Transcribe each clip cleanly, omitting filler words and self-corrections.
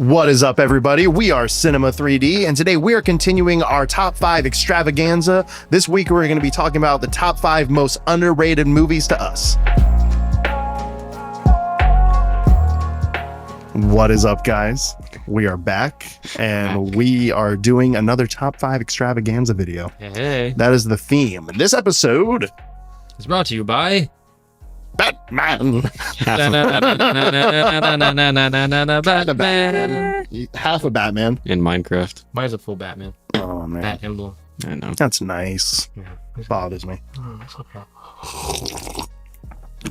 What is up, everybody? We are Cinema 3D, and today we are continuing our top 5 extravaganza. This week we're going to be talking about the top 5 most underrated movies to us. What is up, guys? We are back, and we are doing another top 5 extravaganza video. Hey. That is the theme. This episode It's brought to you by Batman. Batman. Half a Batman. In Minecraft. Mine's a full Batman. Oh, man. Bat emblem. I know. That's nice. Yeah. Bothers me.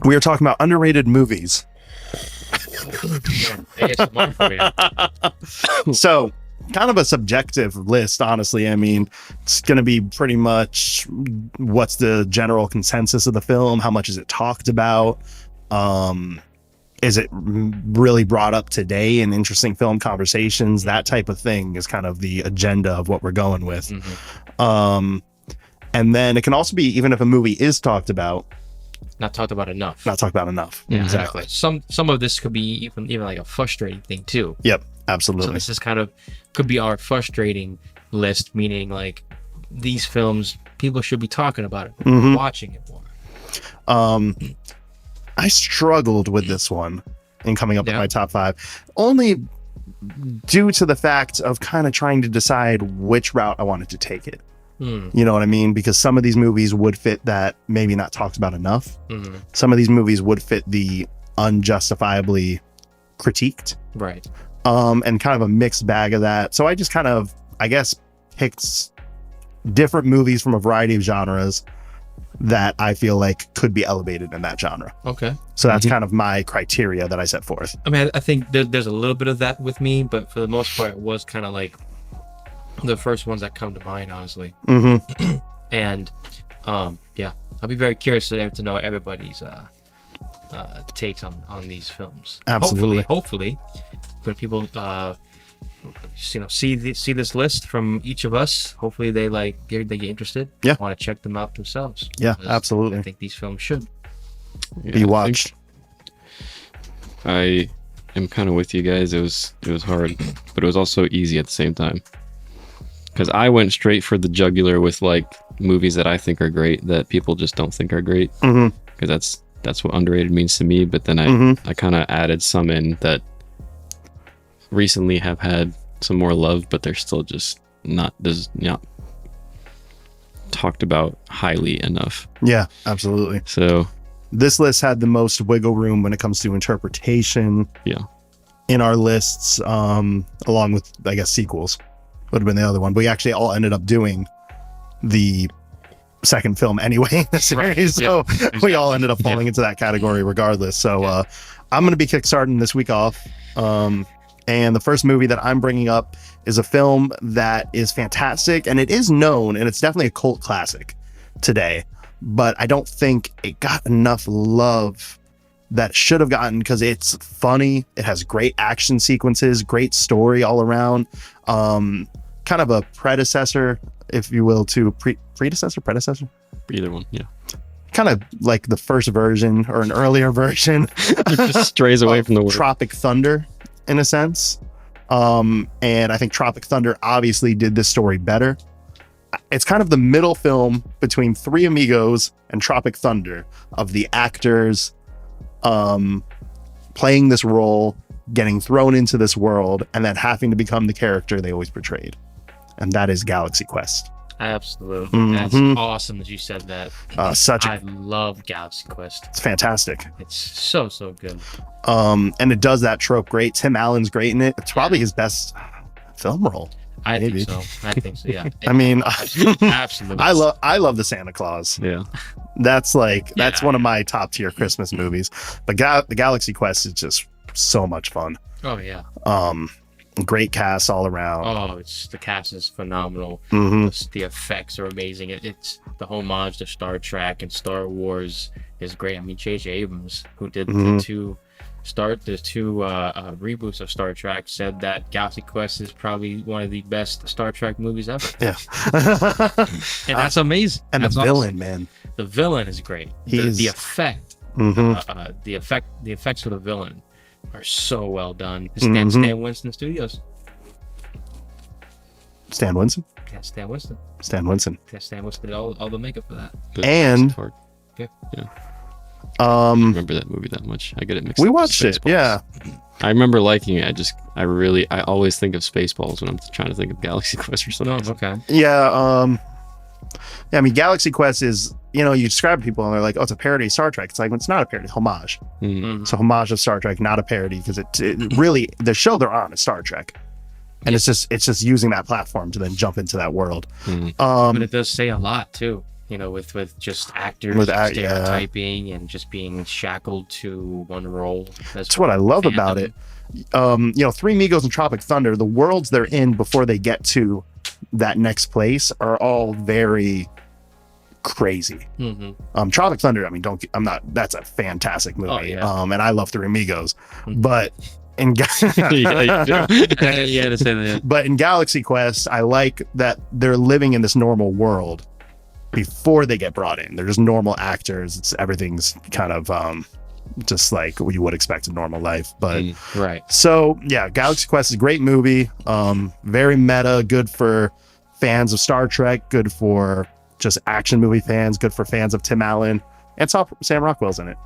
We are talking about underrated movies. ASMR for you. So, kind of a subjective list, honestly. I mean, it's going to be pretty much what's the general consensus of the film? How much is it talked about? Is it really brought up today in interesting film conversations? That type of thing is kind of the agenda of what we're going with. Mm-hmm. And then it can also be, even if a movie is talked about, Not talked about enough. not talked about enough. Yeah, exactly. Some of this could be even like a frustrating thing too. Yep, So absolutely. this is kind of could be our frustrating list, meaning like these films people should be talking about it, Mhm. watching it more. I struggled with this one in coming up with Yeah. my top 5, only due to the fact of kind of trying to decide which route I wanted to take it. You know what I mean? Because some of these movies would fit that maybe not talked about enough. Mm-hmm. Some of these movies would fit the unjustifiably critiqued, Right. and kind of a mixed bag of that. So I just kind of, I guess, picked different movies from a variety of genres that I feel like could be elevated in that genre. Okay. So that's kind of my criteria that I set forth. I mean, I think there's a little bit of that with me, but for the most part, it was kind of like the first ones that come to mind, honestly. Mm-hmm. And yeah, I'll be very curious to know everybody's takes on these films. Absolutely. Hopefully, when people see this list from each of us, hopefully they get interested. Yeah. Want to check them out themselves. Yeah, Because absolutely. I think these films should. Yeah, Be watched. I am kind of with you guys. It was hard, but it was also easy at the same time. Because I went straight for the jugular with like movies that I think are great that people just don't think are great. Mm-hmm. Because that's what underrated means to me. But then I kind of added some in that recently have had some more love, but they're still just not talked about highly enough. Yeah, absolutely. So This list had the most wiggle room when it comes to interpretation yeah, in our lists, along with, I guess, sequels. Would have been the other one. But we actually all ended up doing the second film anyway in the series. So we all ended up falling into that category regardless. So I'm going to be kickstarting this week off. And the first movie that I'm bringing up is a film that is fantastic, and it is known, and it's definitely a cult classic today, but I don't think it got enough love that should have gotten, because it's funny. It has great action sequences, great story all around. Kind of a predecessor, if you will, to predecessor, either one. Yeah, kind of like the first version or an earlier version. it just strays away from the word. Tropic Thunder, in a sense. And I think Tropic Thunder obviously did this story better. It's kind of the middle film between Three Amigos and Tropic Thunder, of the actors playing this role, getting thrown into this world, and then having to become the character they always portrayed. And that is Galaxy Quest. Absolutely. Mhm. That's awesome that you said that. I I love Galaxy Quest. It's fantastic. It's so good. And it does that trope great. Tim Allen's great in it. It's probably his best film role. I Maybe. think so. Yeah. I mean, Absolutely. I love the Santa Claus. Yeah, That's one of my top tier Christmas movies. But the Galaxy Quest is just so much fun. Oh yeah. Great cast all around. Oh, the cast is phenomenal. Mhm. The effects are amazing. It's the homage to Star Trek and Star Wars is great. I mean, J.J. Abrams, who did the two reboots of Star Trek, said that Galaxy Quest is probably one of the best Star Trek movies ever. Yeah. And that's amazing. And That's the awesome. villain, man. The villain is great. He is- The effect. Mhm. The effects for the villain are so well done. Mhm. Stan Winston Studios. Stan Winston. Yeah, Stan Winston. Stan Winston. Yeah, Stan Winston did all the makeup for that. The And- Jurassic Park. Yeah. I don't remember that movie that much. I get it mixed We up with watched it. Spaceballs. Yeah. I remember liking it. I always think of Spaceballs when I'm trying to think of Galaxy Quest or something. Okay. Yeah. Yeah. I mean, Galaxy Quest is, you describe people and they're like, oh, it's a parody of Star Trek. It's like, it's not a parody, it's homage. Mm. It's a homage of Star Trek, not a parody, because it really, the show they're on is Star Trek. And it's just using that platform to then jump into that world. Mm. But it does say a lot too. With just actors yeah. stereotyping and just being shackled to one role. That's what I love about it. Three Amigos and Tropic Thunder, the worlds they're in before they get to that next place are all very crazy. Mm-hmm. Tropic Thunder, I mean, that's a fantastic movie. Oh, yeah. And I love Three Amigos, but in Yeah, you do. Yeah, to say that. but in Galaxy Quest, I like that they're living in this normal world before they get brought in. They're just normal actors. Everything's kind of just like what you would expect in normal life. But Right. so yeah, Galaxy Quest is a great movie. Very meta, good for fans of Star Trek, good for just action movie fans, good for fans of Tim Allen, and Sam Rockwell's in it.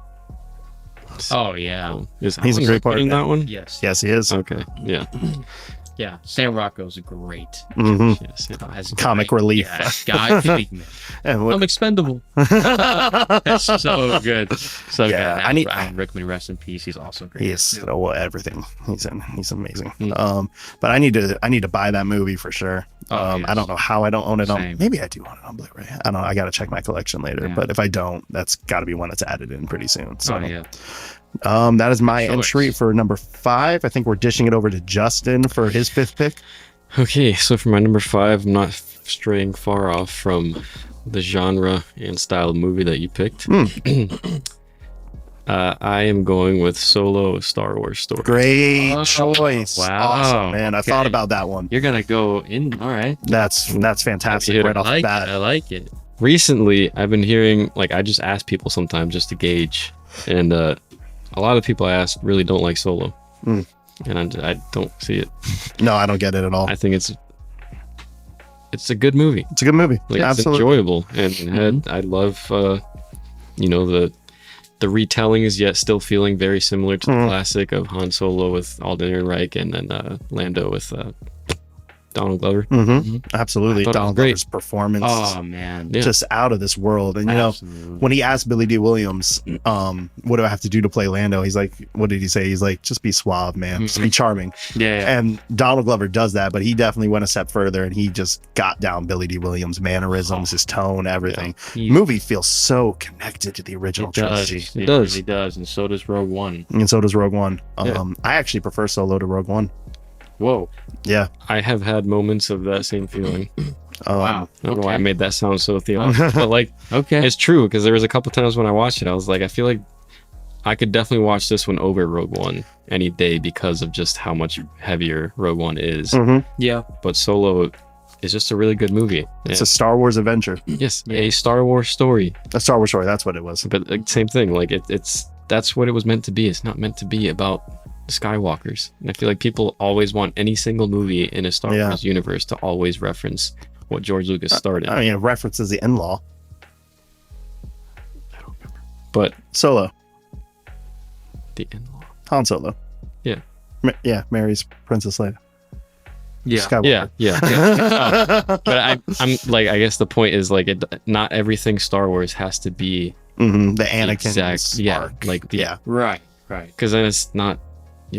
Oh yeah. He's He's a great part in of that one. Yes. Yes, he is. Okay. Yeah. Yeah. Sam Rockwell's great. Mhm. Yes, yeah. As Comic Guy- relief. Yeah, Guy Fleetman. And what- I'm expendable. That's so good. So Yeah, good. Alan Rickman, rest in peace. He's also great. he is everything he's in. He's amazing. Mm. But I need to buy that movie for sure. Oh, yes. I don't know how I don't own it on. Same. Maybe I do own it on Blu-ray. I don't know. I got to check my collection later. Yeah. But if I don't, that's got to be one that's added in pretty soon. So Oh yeah. that is my Choice. entry for number 5. I think we're dishing it over to Justin for his 5th pick. Okay, so for my number 5, I'm not straying far off from the genre and style of movie that you picked. I am going with Solo: A Star Wars Story. Great Oh, choice. wow. Awesome, man. I thought Okay. about that one. You're gonna go in. All right. That's fantastic Yeah, right off the I bat. like it. Recently, I've been hearing, I just ask people sometimes just to gauge, and a lot of people I ask really don't like Solo, Mm. and I don't see it. No, I don't get it at all. I think it's a good movie. It's a good movie. It's Absolutely. enjoyable, and I love the retellings, yet still feeling very similar to the classic of Han Solo with Alden Ehrenreich, and then Lando with Donald Glover. Mm-hmm. Absolutely. I thought it was Donald great. Glover's performance. Oh man. Yeah. Just out of this world. And Absolutely. when he asked Billy D. Williams, what do I have to do to play Lando? He's like, what did he say? He's like, just be suave, man. Just be charming. Yeah. And Donald Glover does that, but he definitely went a step further and he just got down Billy D. Williams' mannerisms, his tone, everything. He- Movie feels so connected to the original It does. trilogy. It does. really does, and so does Rogue One. And so does Rogue One. Yeah. I actually prefer Solo to Rogue One. Whoa. Yeah. I have had moments of that same feeling. Wow. I don't know why I Okay. made that sound so theological, but Okay. it's true, because there was a couple times when I watched it, I was like, I feel like I could definitely watch this one over Rogue One any day because of just how much heavier Rogue One is. Yeah. But Solo is just a really good movie. It's a Star Wars adventure. Yes, a Star Wars story. A Star Wars story. That's what it was. But same thing, that's what it was meant to be. It's not meant to be about Skywalkers. And I feel like people always want any single movie in a Star Yeah. Wars universe to always reference what George Lucas started. I mean, it references the in-law. But Solo. the in-law. Han Solo. Yeah. Yeah, Mary's Princess Leia. Yeah. Skywalker. Yeah. But I'm like, I guess the point is not everything Star Wars has to be The Anakin exact. Yeah. arc. Like yeah. Right. Right. because then it's not.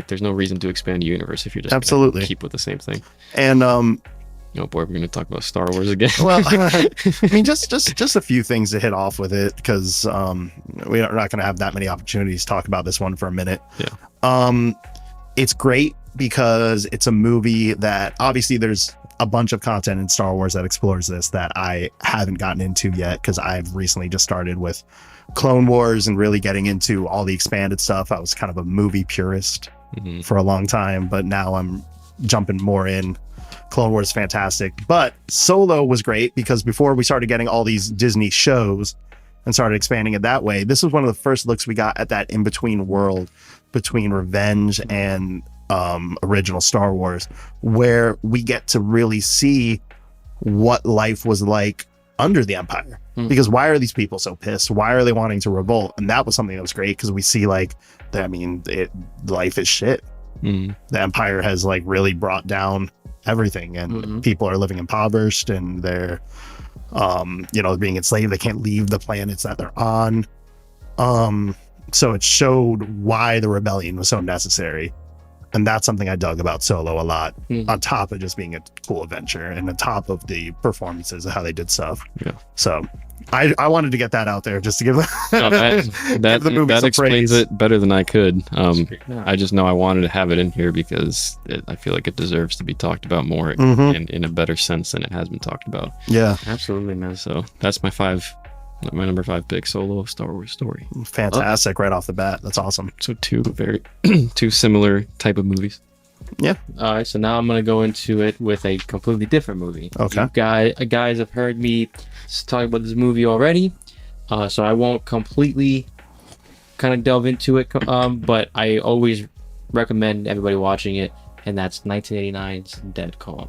There's no reason to expand the universe if you're just gonna Absolutely. keep with the same thing. And Oh boy, we're gonna talk about Star Wars again. well, I mean, just a few things to hit off with it because we're not going to have that many opportunities to talk about this one for a minute. Yeah. It's great because it's a movie that obviously there's a bunch of content in Star Wars that explores this that I haven't gotten into yet because I've recently just started with Clone Wars and really getting into all the expanded stuff. I was kind of a movie purist Mhm. for a long time, but now I'm jumping more in. Clone Wars is fantastic, but Solo was great because before we started getting all these Disney shows, and started expanding it that way. This was one of the first looks we got at that in-between world between Revenge and original Star Wars, where we get to really see what life was like under the Empire. Because why are these people so pissed? Why are they wanting to revolt? And that was something that was great, because we see like, life is shit. The Empire has like really brought down everything, and people are living impoverished, and they're being enslaved. They can't leave the planets that they're on. So it showed why the rebellion was so necessary. And that's something I dug about Solo a lot, on top of just being a cool adventure and on top of the performances of how they did stuff. Yeah. So I wanted to get that out there just to give, that explains praise. It better than I could. I just know I wanted to have it in here because I feel like it deserves to be talked about more in a better sense than it has been talked about. Yeah, absolutely, man. So that's my number 5 pick, Solo, Star Wars story. Fantastic, right off the bat. That's awesome. So two similar type of movies. Yeah. All right, so now I'm going to go into it with a completely different movie. Okay. You guys have heard me talk about this movie already, so I won't completely kind of delve into it, but I always recommend everybody watching it, and that's 1989's Dead Calm.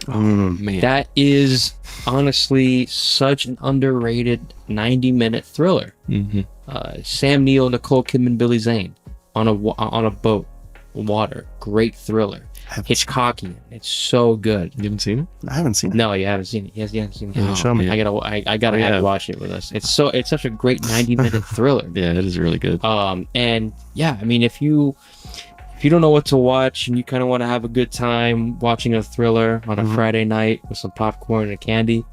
Oh, man. That is honestly such an underrated 90-minute thriller. Sam Neill, Nicole Kidman, Billy Zane on a boat, water, great thriller. Hitchcockian, it's so good. You haven't seen it? I haven't seen it. No, you haven't seen it. Yes, you haven't seen it. Yeah, show me. I gotta have you watch it with us. It's such a great 90-minute thriller. Yeah, it is really good. And yeah, I mean, if you don't know what to watch and you kind of want to have a good time watching a thriller on a Friday night with some popcorn and candy,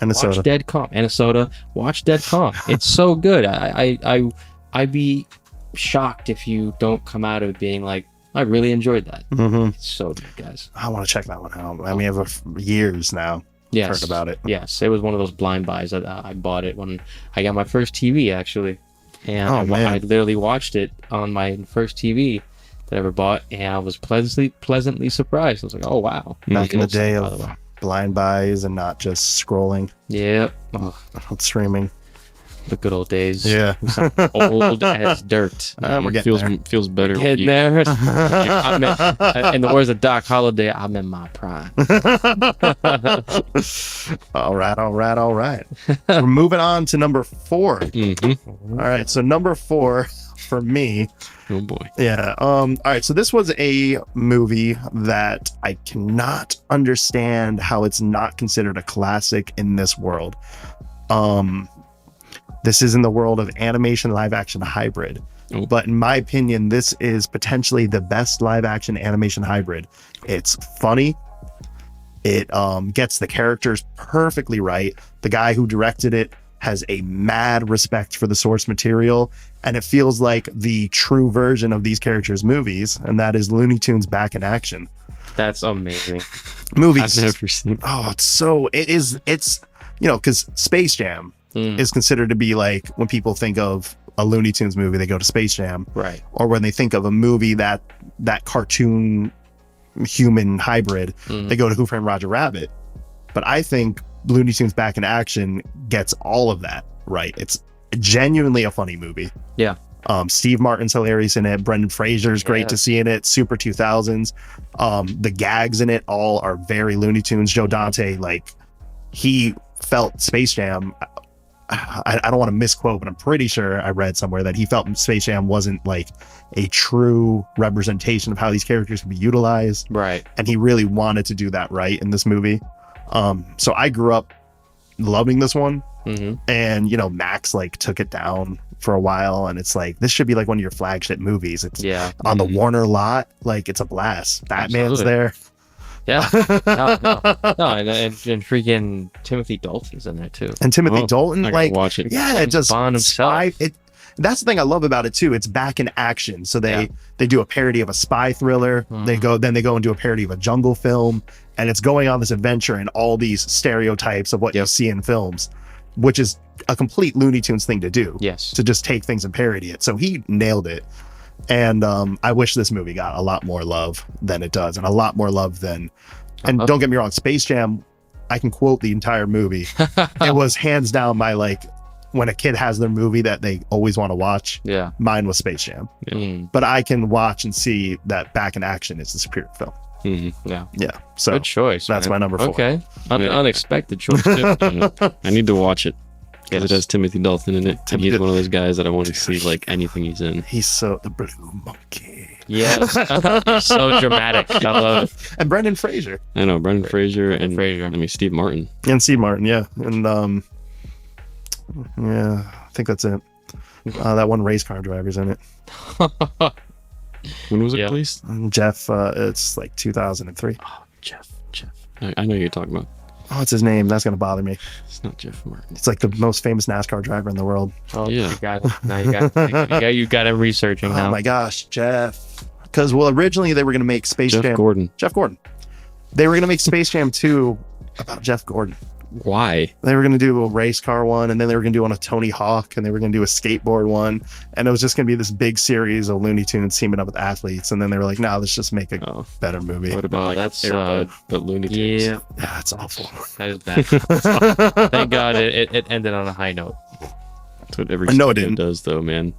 and a watch soda. Dead Calm and a soda. Watch Dead Calm. It's so good. I'd be shocked if you don't come out of it being like, I really enjoyed that. It's so good, guys. I want to check that one out. I mean, I've years now heard about it. Yes, it was one of those blind buys that I bought it when I got my first TV, actually. And I literally watched it on my first TV that I ever bought, and I was pleasantly surprised. I was like, oh, wow. Back in the day of blind buys and not just scrolling. Yep. Streaming. The good old days. Yeah. Old as dirt. We're getting there. Feels better. Getting there. In the words of Doc Holliday, I'm in my prime. All right. We're moving on to number 4. All right, so number 4 for me. Oh boy. Yeah. All right, so this was a movie that I cannot understand how it's not considered a classic in this world. This is in the world of animation live action hybrid. But in my opinion, this is potentially the best live action animation hybrid. It's funny. It gets the characters perfectly right. The guy who directed it has a mad respect for the source material, and it feels like the true version of these characters' movies, and that is Looney Tunes Back in Action. That's amazing. Movies. I've never seen. It's because Space Jam is considered to be like, when people think of a Looney Tunes movie, they go to Space Jam, right? Or when they think of a movie that cartoon human hybrid, they go to Who Framed Roger Rabbit. But I think Looney Tunes Back in Action gets all of that right. It's genuinely a funny movie. Yeah. Steve Martin's hilarious in it. Brendan Fraser's great to see in it. Super 2000s. The gags in it all are very Looney Tunes. Joe Dante, like, he felt Space Jam. I don't want to misquote, but I'm pretty sure I read somewhere that he felt Space Jam wasn't like a true representation of how these characters could be utilized. Right. And he really wanted to do that right in this movie. So I grew up loving this one. And, Max like took it down for a while, and it's like, this should be like one of your flagship movies. It's on the Warner lot. Like, it's a blast. Batman's there. Yeah. No, and freaking Timothy Dalton's in there too. And Timothy Dalton, like, watch it. Yeah, it just Bond himself. That's the thing I love about it too. It's back in action. So they do a parody of a spy thriller. They go and do a parody of a jungle film, and it's going on this adventure and all these stereotypes of what you see in films, which is a complete Looney Tunes thing to do. Yes. To just take things and parody it. So he nailed it. And I wish this movie got a lot more love than it does, and a lot more love than. And don't get me wrong, Space Jam, I can quote the entire movie. It was hands down my when a kid has their movie that they always want to watch, Yeah. mine was Space Jam. Mm. But I can watch and see that Back in Action is the superior film. Yeah. Yeah. So Good choice. that's man. my number 4. Okay. Yeah. Unexpected choice too. I need to watch it. Because Yes. it has Timothy Dalton in it. And he's one of those guys that I want to see like anything he's in. He's so the blue monkey. Yes. So dramatic. I love it. And Brendan Fraser. I know, Brendan Fraser and Fraser. I mean Steve Martin. And Steve Martin, yeah. And yeah, I think that's it. That one race car driver's in it. When was it Yeah. released? And Jeff, it's like 2003. Jeff. I know who you're talking about. Oh, what's his name? That's gonna bother me. It's not Jeff Martin. It's like the most famous NASCAR driver in the world. Oh, Yeah. You got it. Now you got him researching Oh now. my gosh, Jeff. Because originally they were gonna make Space Jeff Jam. Gordon. Jeff Gordon. They were gonna make Space Jam 2 about Jeff Gordon. Why? They were gonna do a race car one, and then they were gonna do one of Tony Hawk, and they were gonna do a skateboard one, and it was just gonna be this big series of Looney Tunes teaming up with athletes. And then they were like, "No, let's just make a Oh, better movie." what about Oh, like that's, Air Bud, but Looney Tunes? Yeah, Yeah, it's awful. that is bad. Thank God it ended on a high note. That's what every No, it studio didn't. does, though, man.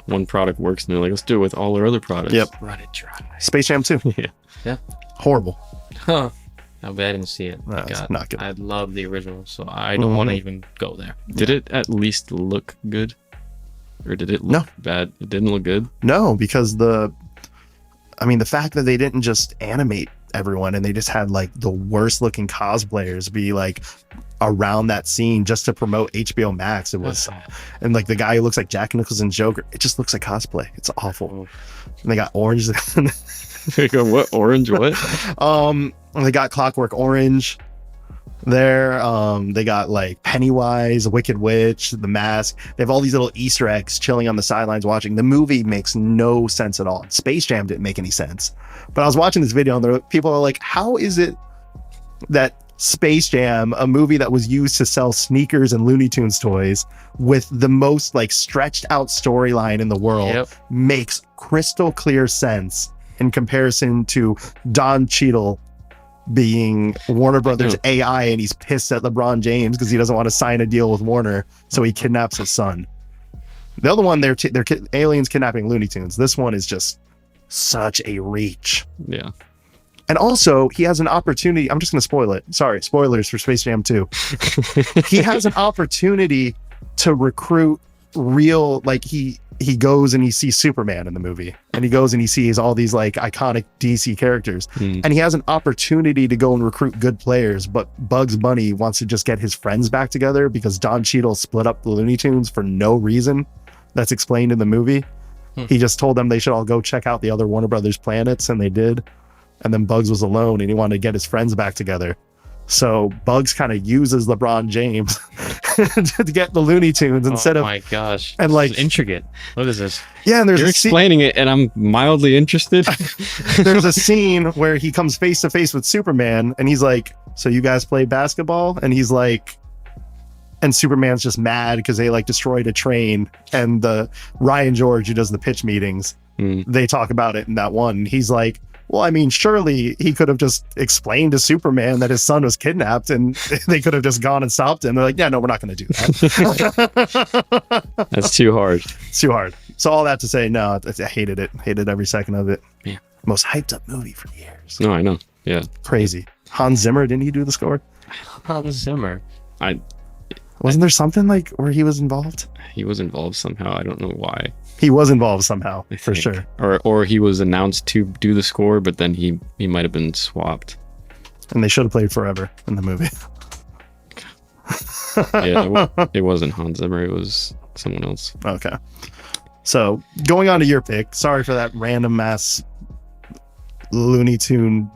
One product works, and they're like, let's do it with all our other products. Yep. Run it dry. Space Jam 2. Yeah. Horrible. Huh. I didn't see it. No, it's God, not good. I love the original, so I don't want to even go there. Did it at least look good? Or did it No. look bad? It didn't look good? No, because the fact that they didn't just animate everyone and they just had like the worst looking cosplayers be like around that scene just to promote HBO Max. It was, and like the guy who looks like Jack Nicholson Joker, it just looks like cosplay. It's awful. And they got Orange. They go, what? Orange? What? They got Clockwork Orange there. They got like Pennywise, Wicked Witch, The Mask. They have all these little Easter eggs chilling on the sidelines watching. The movie makes no sense at all. Space Jam didn't make any sense. But I was watching this video and people are like, how is it that Space Jam, a movie that was used to sell sneakers and Looney Tunes toys with the most like stretched out storyline in the world, makes crystal clear sense in comparison to Don Cheadle being Warner Brothers AI, and he's pissed at LeBron James because he doesn't want to sign a deal with Warner, so he kidnaps his son. The other one, they're aliens kidnapping Looney Tunes. This one is just such a reach. Yeah. And also, he has an opportunity. I'm just going to spoil it. Sorry, spoilers for Space Jam 2. He has an opportunity to recruit real, like he goes and he sees Superman in the movie, and he goes and he sees all these like iconic DC characters, and he has an opportunity to go and recruit good players, but Bugs Bunny wants to just get his friends back together because Don Cheadle split up the Looney Tunes for no reason that's explained in the movie. He just told them they should all go check out the other Warner Brothers planets, and they did. And then Bugs was alone and he wanted to get his friends back together. So Bugs kind of uses LeBron James to get the Looney Tunes instead of. Oh my gosh. And like, this is intricate. What is this? Yeah, and there's You're explaining it, and I'm mildly interested. there's a scene where he comes face to face with Superman, and he's like, "So you guys play basketball?" And he's like, and Superman's just mad because they like destroyed a train. And the Ryan George, who does the pitch meetings, they talk about it in that one. He's like, well, I mean, surely he could have just explained to Superman that his son was kidnapped and they could have just gone and stopped him. They're like, yeah, no, we're not going to do that. That's too hard. It's too hard. So all that to say, no, I hated it. Hated every second of it. Yeah. Most hyped up movie for years. No, I know. Yeah. Crazy. Hans Zimmer, didn't he do the score? Hans Zimmer. Wasn't there something like where he was involved? He was involved somehow. I don't know why. He was involved somehow, I for think. sure. Or he was announced to do the score, but then he might have been swapped. And they should have played Forever in the movie. Yeah, it wasn't Hans Zimmer. It was someone else. Okay. So going on to your pick. Sorry for that random ass Looney Tune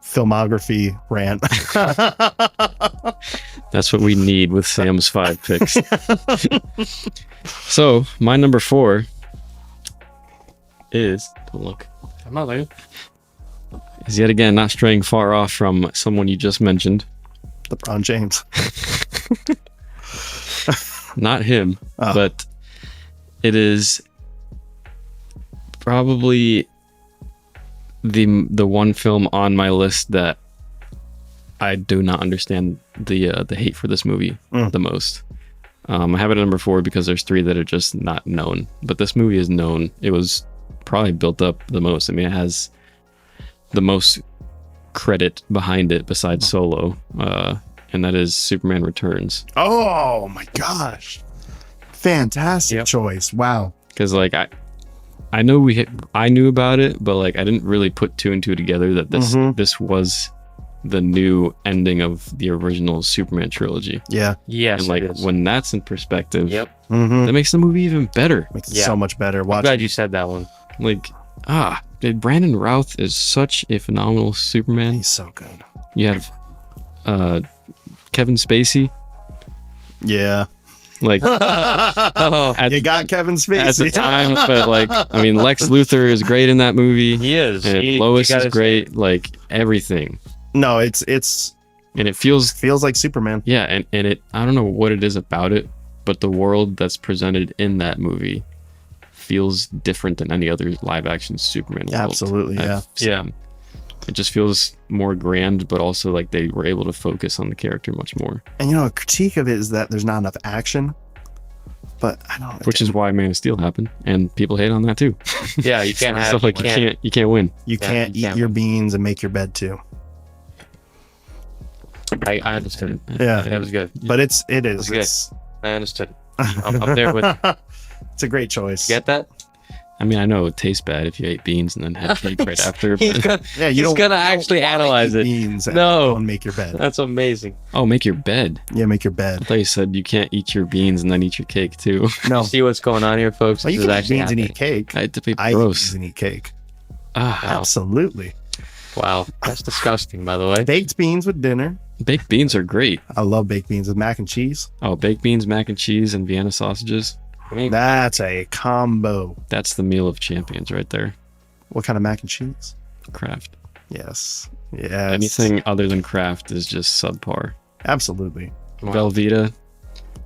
filmography rant. That's what we need with Sam's 5 picks. So my number 4 is, don't look, I'm not like, is yet again not straying far off from someone you just mentioned. LeBron James. Not him, Oh. but it is probably the one film on my list that I do not understand the hate for this movie the most. I have it at number 4 because there's 3 that are just not known. But this movie is known. It was probably built up the most. I mean, it has the most credit behind it besides Solo, and that is Superman Returns. Oh my gosh, fantastic choice! Wow. Because like I know I knew about it, but like I didn't really put 2 and 2 together that this was the new ending of the original Superman trilogy. Yeah. Yes. And like when that's in perspective, Mm-hmm. that makes the movie even better. Makes it so much better. I'm glad you said that one. Like Brandon Routh is such a phenomenal Superman. He's so good. You have Kevin Spacey. Yeah. Like You got Kevin Spacey at the time, but like I mean, Lex Luthor is great in that movie. He is. And Lois is great. Like everything. No, it's And it feels like Superman. yeah, and it I don't know what it is about it, but the world that's presented in that movie feels different than any other live action Superman world. Absolutely, I've seen. It just feels more grand, but also like they were able to focus on the character much more. And you know, a critique of it is that there's not enough action. But I don't. Which is why Man of Steel happened, and people hate on that too. Yeah, you can't have Stuff like you can't win. You can't eat your beans and make your bed too. I understood it. Yeah, That was good. but it is. good. It's, I understood it. I'm there with it's a great choice. Get that? I mean, I know it tastes bad if you ate beans and then had cake right after. He's But, gonna, Yeah, he's gonna actually analyze it. Beans and No. go and make your bed. That's amazing. oh, make your bed. Yeah, make your I bed. thought you said you can't eat your beans and then eat your cake too. No, See what's going on here, folks? well, you This can is eat actually beans and happening. eat cake. It'd be I eat gross. beans and eat cake. Ah, Absolutely. Wow, that's disgusting, by the way. Baked beans with dinner. baked beans are great. I love baked beans with mac and cheese. Oh, baked beans, mac and cheese, and Vienna sausages. That's a combo. That's the meal of champions right there. What kind of mac and cheese? Kraft. Yes. Yes. Anything other than Kraft is just subpar. Absolutely. Wow. Velveeta,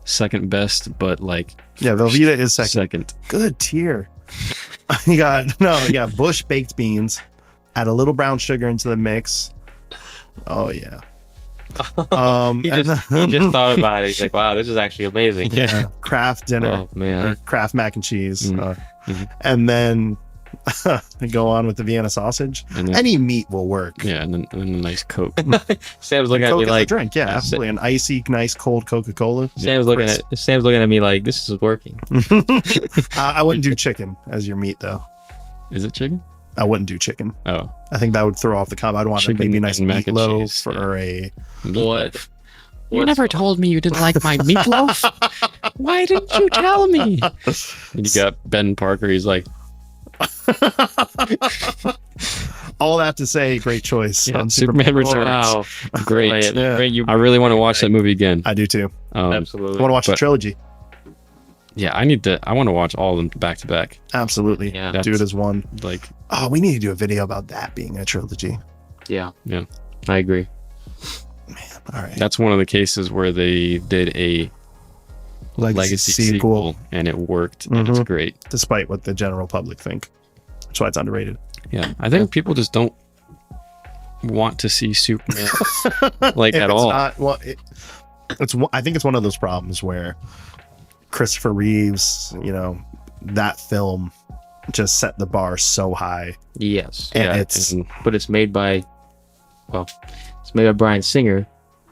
second best, but like Yeah, Velveeta is second. second. Good tier. you got Bush baked beans. Add a little brown sugar into the mix. Oh yeah. He just thought about it. He's like, wow, this is actually amazing. Kraft dinner. Oh, man. Or Kraft mac and cheese. Mhm. And then go on with the Vienna sausage. And then, Any meat will work. yeah, and then a nice Coke. Sam's looking at Coke me is a like, drink, yeah, absolutely. An icy, nice, cold Coca-Cola. Sam's looking at me like, this is working. I wouldn't do chicken as your meat, though. Is it chicken? I wouldn't do chicken. Oh, I think that would throw off the combo. I'd want Chicken maybe a nice and mac and meatloaf cheese, or a. What? you never told me you didn't like my meatloaf. Why didn't you tell me? You got Ben Parker. He's like, All that to say, great choice. yeah, on Superman Returns. Wow. Great. Yeah. Great, you I really want to watch that movie again. I do too. I absolutely. want to watch the but- trilogy. Yeah, I want to watch all of them back to back. Absolutely. Yeah. Do it as one. Like, Oh, we need to do a video about that being a trilogy. Yeah. Yeah. I agree. All right. that's one of the cases where they did a legacy sequel and it worked and it's Mhm. great. Despite what the general public think. That's why it's underrated. Yeah, I think people just don't want to see Superman like If at it's all. not- well, I think it's one of those problems where Christopher Reeves, that film just set the bar so high. Yes. And Yeah, it's and But it's made by Bryan Singer,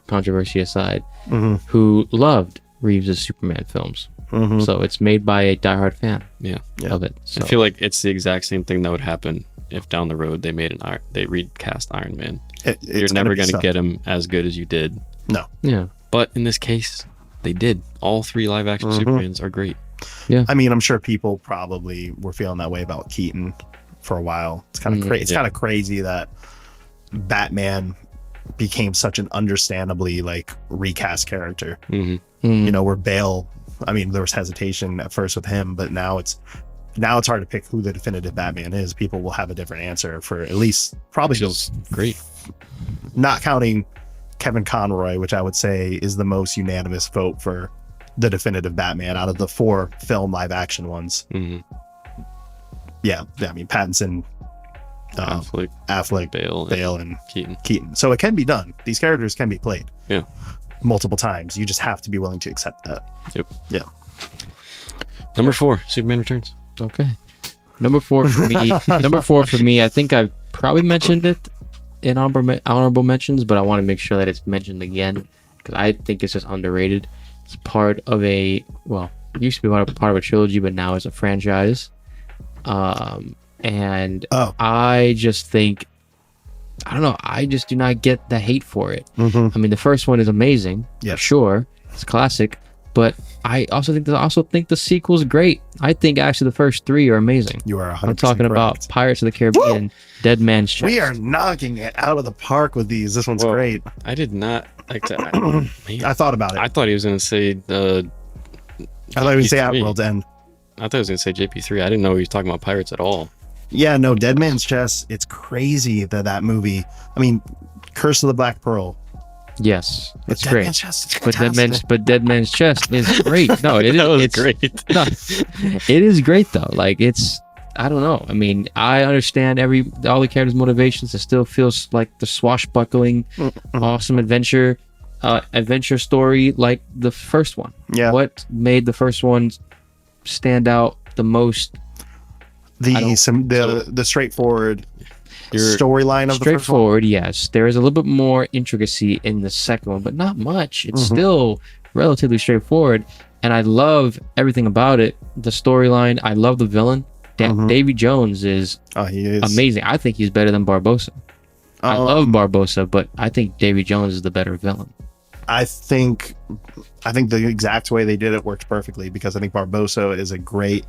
controversy aside, Mhm, who loved Reeves' Superman films. mhm. So it's made by a diehard fan Yeah. of it. So I feel like it's the exact same thing that would happen if down the road they recast Iron Man. You're never going to get him as good as you did. yeah. But in this case, they did. All 3 live action Mhm. Supermans are great. I mean, I'm sure people probably were feeling that way about Keaton for a while. It's kind of crazy. It's Yeah. kind of crazy that Batman became such an understandably recast character. Hmm Mm. Where Bale, I mean, there was hesitation at first with him, but now it's hard to pick who the definitive Batman is. People will have a different answer for at least probably Feels great. not counting Kevin Conroy, which I would say is the most unanimous vote for the definitive Batman out of the 4 film live action ones. Hmm Yeah, I mean Pattinson, Affleck, Affleck, Bale, Bale, and Keaton. Keaton. So it can be done. These characters can be played. Yeah. multiple times. You just have to be willing to accept that. Yep. Yeah. Number 4, Superman Returns. Okay. Number 4 for me. Number 4 for me. I think I probably mentioned it in honorable mentions, but I want to make sure that it's mentioned again because I think it's just underrated. It's part of it used to be part of a trilogy, but now it's a franchise. And I just think, I don't know, I just do not get the hate for it. I mean, the first one is amazing, Yeah. sure, it's classic, but I also think the sequel's great. I think actually the first 3 are amazing. You are 100% I'm talking about correct. Pirates of the Caribbean, Dead Man's Chest. We are knocking it out of the park with these. This one's Well, great. I did not. I thought about it. I thought he was going to say I thought he would say JP3. Outworld's End. I thought he was going to say JP3. I didn't know he was talking about pirates at all. Yeah, no, Dead Man's Chest. It's crazy that movie. I mean, Curse of the Black Pearl. Yes, it's Dead great. Man's Chest is But fantastic. Dead Man's Chest is great. No, it is. That was it's great. No, it is great though. Like it's, I don't know. I mean, I understand all the characters' motivations. It still feels like the swashbuckling, awesome adventure story like the first one. Yeah. What made the first one stand out the most? The straightforward storyline of the first one. Straightforward, yes. There is a little bit more intricacy in the second one, but not much. It's still relatively straightforward, and I love everything about it. The storyline. I love the villain. Davy Jones is He is amazing. I think he's better than Barbossa. I love Barbossa, but I think Davy Jones is the better villain. I think the exact way they did it worked perfectly because I think Barbossa is a great.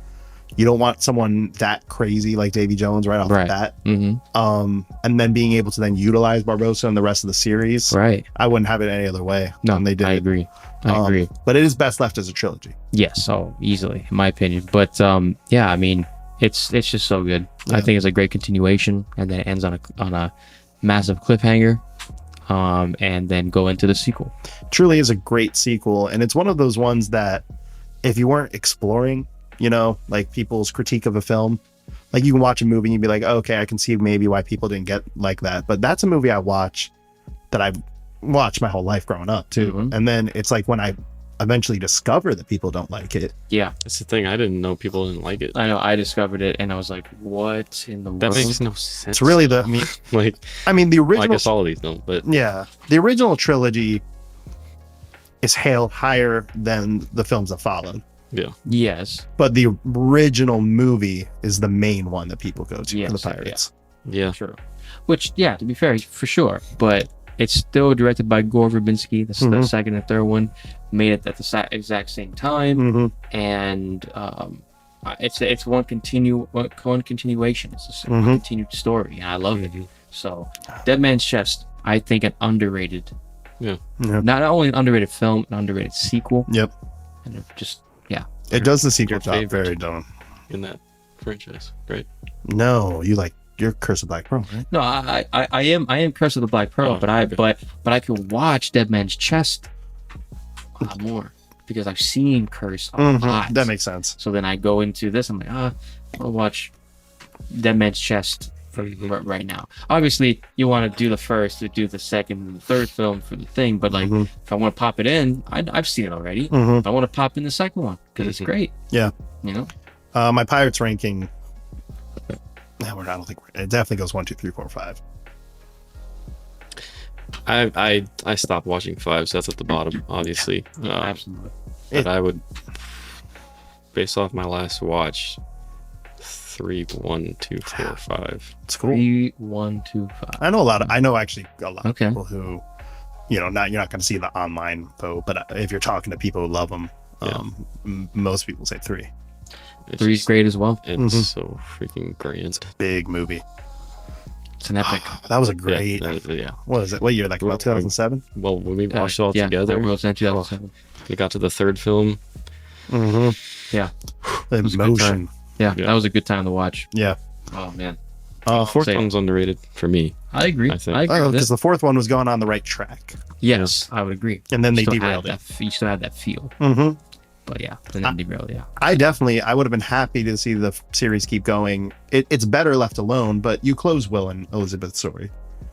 You don't want someone that crazy like Davy Jones right off the bat. And then being able to then utilize Barbossa in the rest of the series. Right. I wouldn't have it any other way. No, and they did. I agree. I agree. But it is best left as a trilogy. Yes, easily, in my opinion. But yeah, I mean, it's just so good. Yeah. I think it's a great continuation, and then it ends on a massive cliffhanger, and then go into the sequel. Truly is a great sequel, and it's one of those ones that if you weren't exploring, like people's critique of a film, like you can watch a movie and you'd be like, oh, okay, I can see maybe why people didn't get like that. But that's a movie I watch that I've watched my whole life growing up too. And then it's like when I eventually discover that people don't like it. Yeah, That's the thing. I didn't know people didn't like it. I know. I discovered it, and I was like, "What in the That world?" makes no sense. It's really the like. the Well, I original. guess all of these don't, but Yeah, the original trilogy is hailed higher than the films that followed. yeah. Yes. But the original movie is the main one that people go to Yes, for the Pirates. Yeah. True. Which, yeah, to be fair, for sure. But it's still directed by Gore Verbinski. The second and third one made it at the exact same time, and it's one continuation. It's a continued story, and I love it. So, Dead Man's Chest, I think an underrated. Yeah. Not only an underrated film, an underrated sequel. Yep. And it just It does the sequel Your job favorite. very done. In that franchise, right? No, you're Curse of Black Pearl, right? No, I am Curse of the Black Pearl, Oh, but okay. I could watch Dead Man's Chest a lot more because I've seen Curse a lot. That makes sense. So then I go into this. I'm like, I'll watch Dead Man's Chest right now. Obviously, you want to do the first, to do the second, and the third film for the thing. But like, if I want to pop it in, I've seen it already. If I want to pop in the second one because it's great. Yeah. My Pirates ranking. I don't think it definitely goes 1, 2, 3, 4, 5. I stopped watching 5, so that's at the bottom, obviously. Absolutely. But I would, based off my last watch, 3, 1, 2, 4, 5. It's cool. 3, 1, 2, 5. I know actually a lot Okay. of people who, you're not going to see the online vote, but if you're talking to people who love them, most people say 3. It's 3's just- great as well. It's so freaking grand. Big movie. It's an epic. That was a great. Yeah. What is it? What year? Like about 2007? Well, when we watched it all together, World's End 2007. we got to the third film. Yeah. The was a good emotion. Yeah, Yeah. that was a good time to watch. Yeah. Oh man, Fourth Say it. one's underrated for me. I agree. I think. I agree with Because this. the fourth one was going on the right track. Yes, I would agree. And then they Still derailed had it. You still had that feel, Mm-hmm. but yeah, and then derailed. Yeah, I would have been happy to see the series keep going. It's better left alone, but you close Will and Elizabeth's story,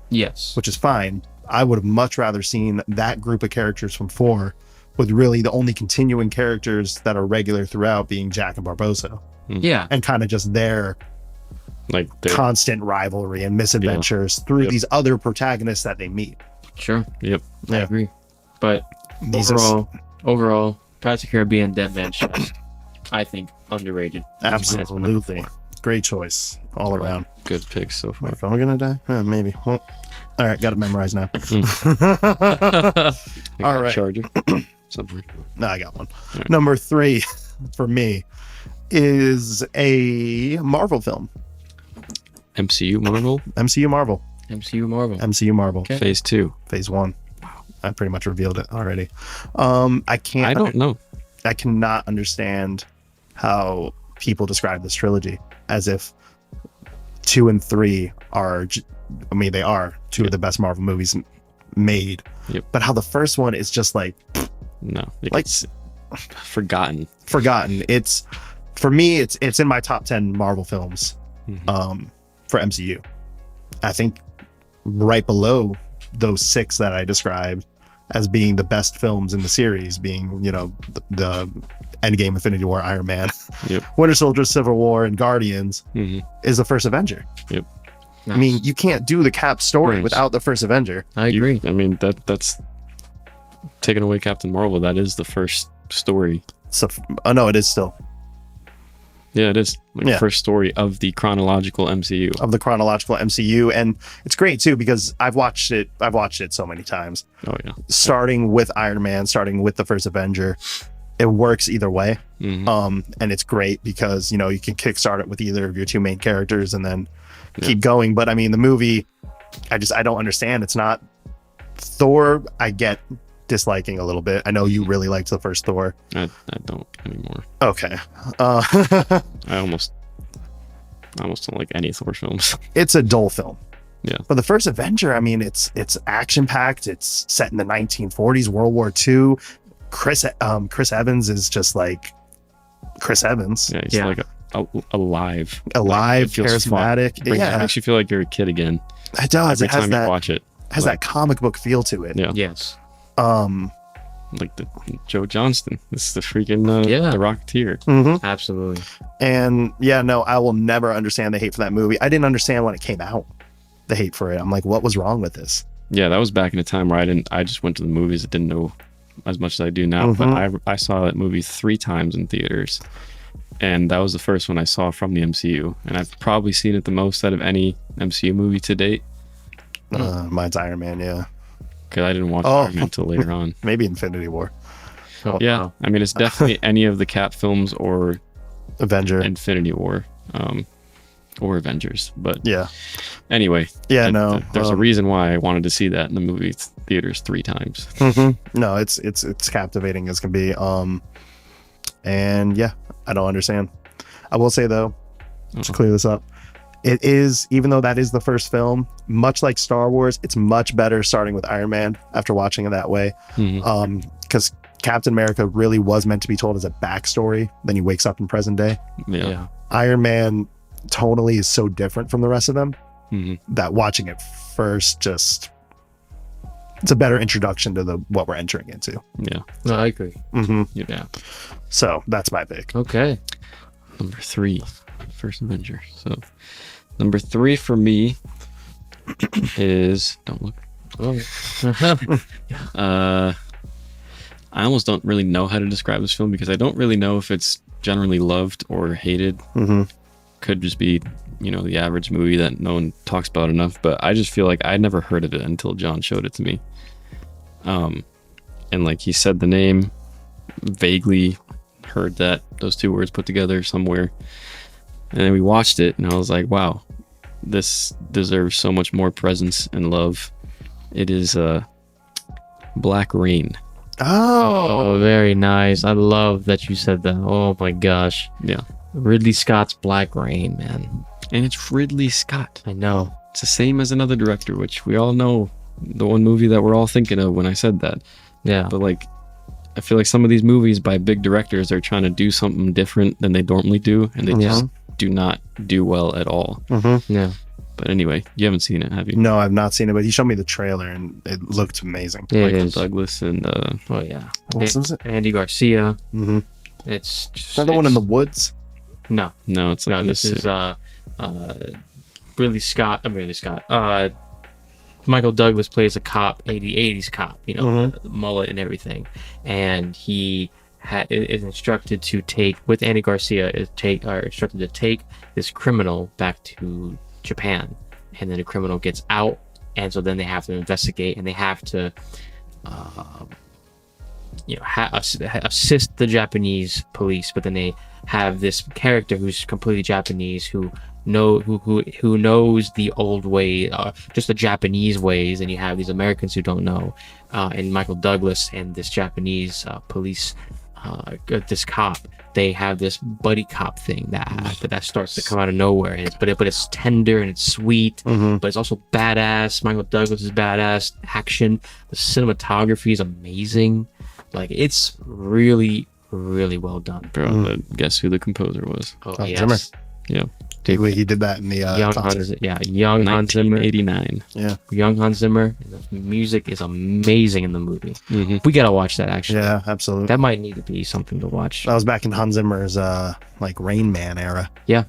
yes, which is fine. I would have much rather seen that group of characters from 4, with really the only continuing characters that are regular throughout being Jack and Barbossa, Yeah. and kind of just their Like constant rivalry and misadventures through these other protagonists that they meet. Sure. Yep. I agree. But overall, Pirates of the Caribbean Dead Man Chest, I think underrated. Absolutely. Great choice all around. Good picks so far. My phone gonna die? Maybe. Well, all right, got it memorized now. All right. Charger. Somewhere. No, I got one. Right. Number 3 for me is a Marvel film. MCU Marvel. MCU Marvel. MCU Marvel. MCU Marvel. Okay. Phase 2. Phase 1. I pretty much revealed it already. I don't know. I cannot understand how people describe this trilogy as if 2 and 3 are, I mean, they are 2 of the best Marvel movies made. Yep. But how the first one is just like, No. like It's forgotten. It's, for me, it's in my top 10 Marvel films for MCU. I think right below those 6 that I described as being the best films in the series, being, you know, the Endgame, Infinity War, Iron Man, Winter Soldier, Civil War, and Guardians, is the first Avenger. Yep. I mean, you can't do the Cap story Right. without the first Avenger. I agree. I mean, that's taking away Captain Marvel. That is the first story. So, no, it is still Yeah, it is. Like, first story of the chronological MCU. of the chronological MCU, and it's great too because I've watched it so many times. Oh yeah. Starting with Iron Man, starting with the first Avenger, it works either way. And it's great because, you know, you can kickstart it with either of your 2 main characters and then keep going. But I mean, the movie, I don't understand. It's not Thor. I get disliking a little bit. I know you really liked the first Thor. I don't anymore. Okay. I almost don't like any Thor films. It's a dull film. Yeah. But the first Avenger, I mean, it's action packed. It's set in the 1940s, World War II. Chris Evans is just like Chris Evans. Yeah, he's like alive, charismatic. It makes you feel like you're a kid again. It does. Every It has time that. you watch it. Has that comic book feel to it. Yeah. Yes. Like the Joe Johnston. This is the freaking the Rocketeer. Absolutely. And I will never understand the hate for that movie. I didn't understand when it came out, the hate for it. I'm like, what was wrong with this? Yeah, that was back in a time where I just went to the movies. I didn't know as much as I do now. But I saw that movie 3 times in theaters, and that was the first one I saw from the MCU. And I've probably seen it the most out of any MCU movie to date. Mine's Iron Man. Yeah. Because I didn't watch Iron Man until later on. Maybe Infinity War. Yeah, I mean, it's definitely any of the Cap films or Avenger, Infinity War, or Avengers. But yeah. Anyway, there's a reason why I wanted to see that in the movie theaters 3 times. No, it's captivating as can be. And yeah, I don't understand. I will say though, to clear this up, it is, even though that is the first film, much like Star Wars, it's much better starting with Iron Man after watching it that way. Because Captain America really was meant to be told as a backstory. Then he wakes up in present day. Yeah. Iron Man tonally is so different from the rest of them that watching it first it's a better introduction to what we're entering into. Yeah. No, I agree. Yeah. So that's my pick. Okay. Number 3, first Avenger. So number 3 for me is, don't look. I almost don't really know how to describe this film because I don't really know if it's generally loved or hated. Could just be, the average movie that no one talks about enough, but I just feel like I'd never heard of it until John showed it to me. And like he said the name, vaguely heard those 2 words put together somewhere. And then we watched it and I was like, wow, this deserves so much more presence and love. It is Black Rain. Oh, very nice. I love that you said that. Oh my gosh. Yeah. Ridley Scott's Black Rain, man. And it's Ridley Scott. I know. It's the same as another director, which we all know, the one movie that we're all thinking of when I said that. Yeah. But like, I feel like some of these movies by big directors are trying to do something different than they normally do, and they just do not do well at all. Yeah. But anyway, you haven't seen it, have you? No, I've not seen it, but he showed me the trailer and it looked amazing. Yeah, it Michael is. Douglas and Oh yeah. What was it? Andy Garcia. Mm-hmm. It's just, Is that the one in the woods? No, no, it's like this is Ridley Scott. Ridley Scott. Michael Douglas plays a cop, 80s cop, the mullet and everything, and he is instructed to take, with Andy Garcia, instructed to take this criminal back to Japan, and then the criminal gets out, and so then they have to investigate, and they have to assist the Japanese police, but then they have this character who's completely Japanese who knows the old way, just the Japanese ways, and you have these Americans who don't know, and Michael Douglas and this Japanese police, this cop, they have this buddy cop thing that starts to come out of nowhere, but it's tender and it's sweet, but it's also badass. Michael Douglas is badass. Action, the cinematography is amazing. Like, it's really, really well done. Bro, guess who the composer was? Oh, yes. Zimmer. Yeah. He did that in the Young concert. Young Hans Zimmer. 1989. Yeah. Young Hans Zimmer. The music is amazing in the movie. Mm-hmm. We gotta watch that, actually. Yeah, absolutely. That might need to be something to watch. That was back in Hans Zimmer's like Rain Man era. Yeah,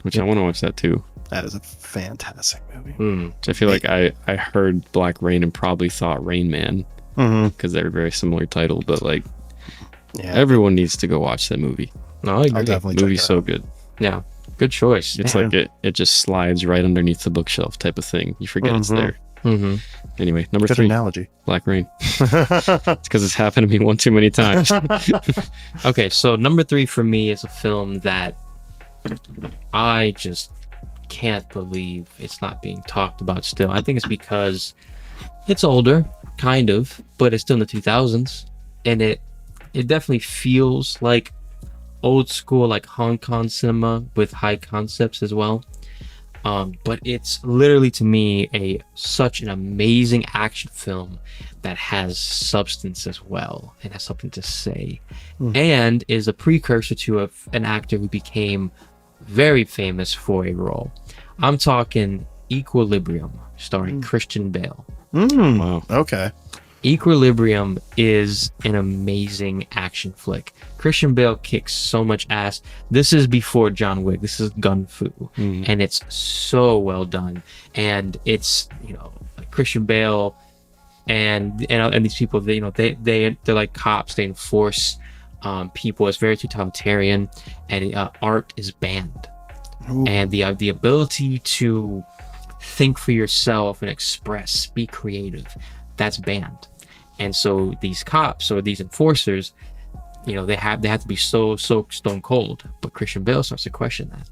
which I want to watch that too. That is a fantastic movie. Which I feel like I heard Black Rain and probably thought Rain Man because they're very similar title, but like everyone needs to go watch that movie. No, I agree. I'll definitely check Movie's it out. so good. Yeah, good choice. It's like it just slides right underneath the bookshelf type of thing. You forget it's there. Mm-hmm. Anyway, number Good 3, analogy. Black Rain. It's because it's happened to me one too many times. Okay, so number 3 for me is a film that I just can't believe it's not being talked about still. I think it's because it's older, kind of, but it's still in the 2000s, and it definitely feels like old school, like Hong Kong cinema with high concepts as well. But it's literally, to me, such an amazing action film that has substance as well, and has something to say, and is a precursor to an actor who became very famous for a role. I'm talking Equilibrium, starring Christian Bale. Wow. Okay. Equilibrium is an amazing action flick. Christian Bale kicks so much ass. This is before John Wick. This is Gun Fu, and it's so well done. And it's Christian Bale and these people. They're like cops. They enforce people. It's very totalitarian, and art is banned. Ooh. And the ability to think for yourself and express, be creative, that's banned. And so these cops or these enforcers, they have to be so stone cold. But Christian Bale starts to question that.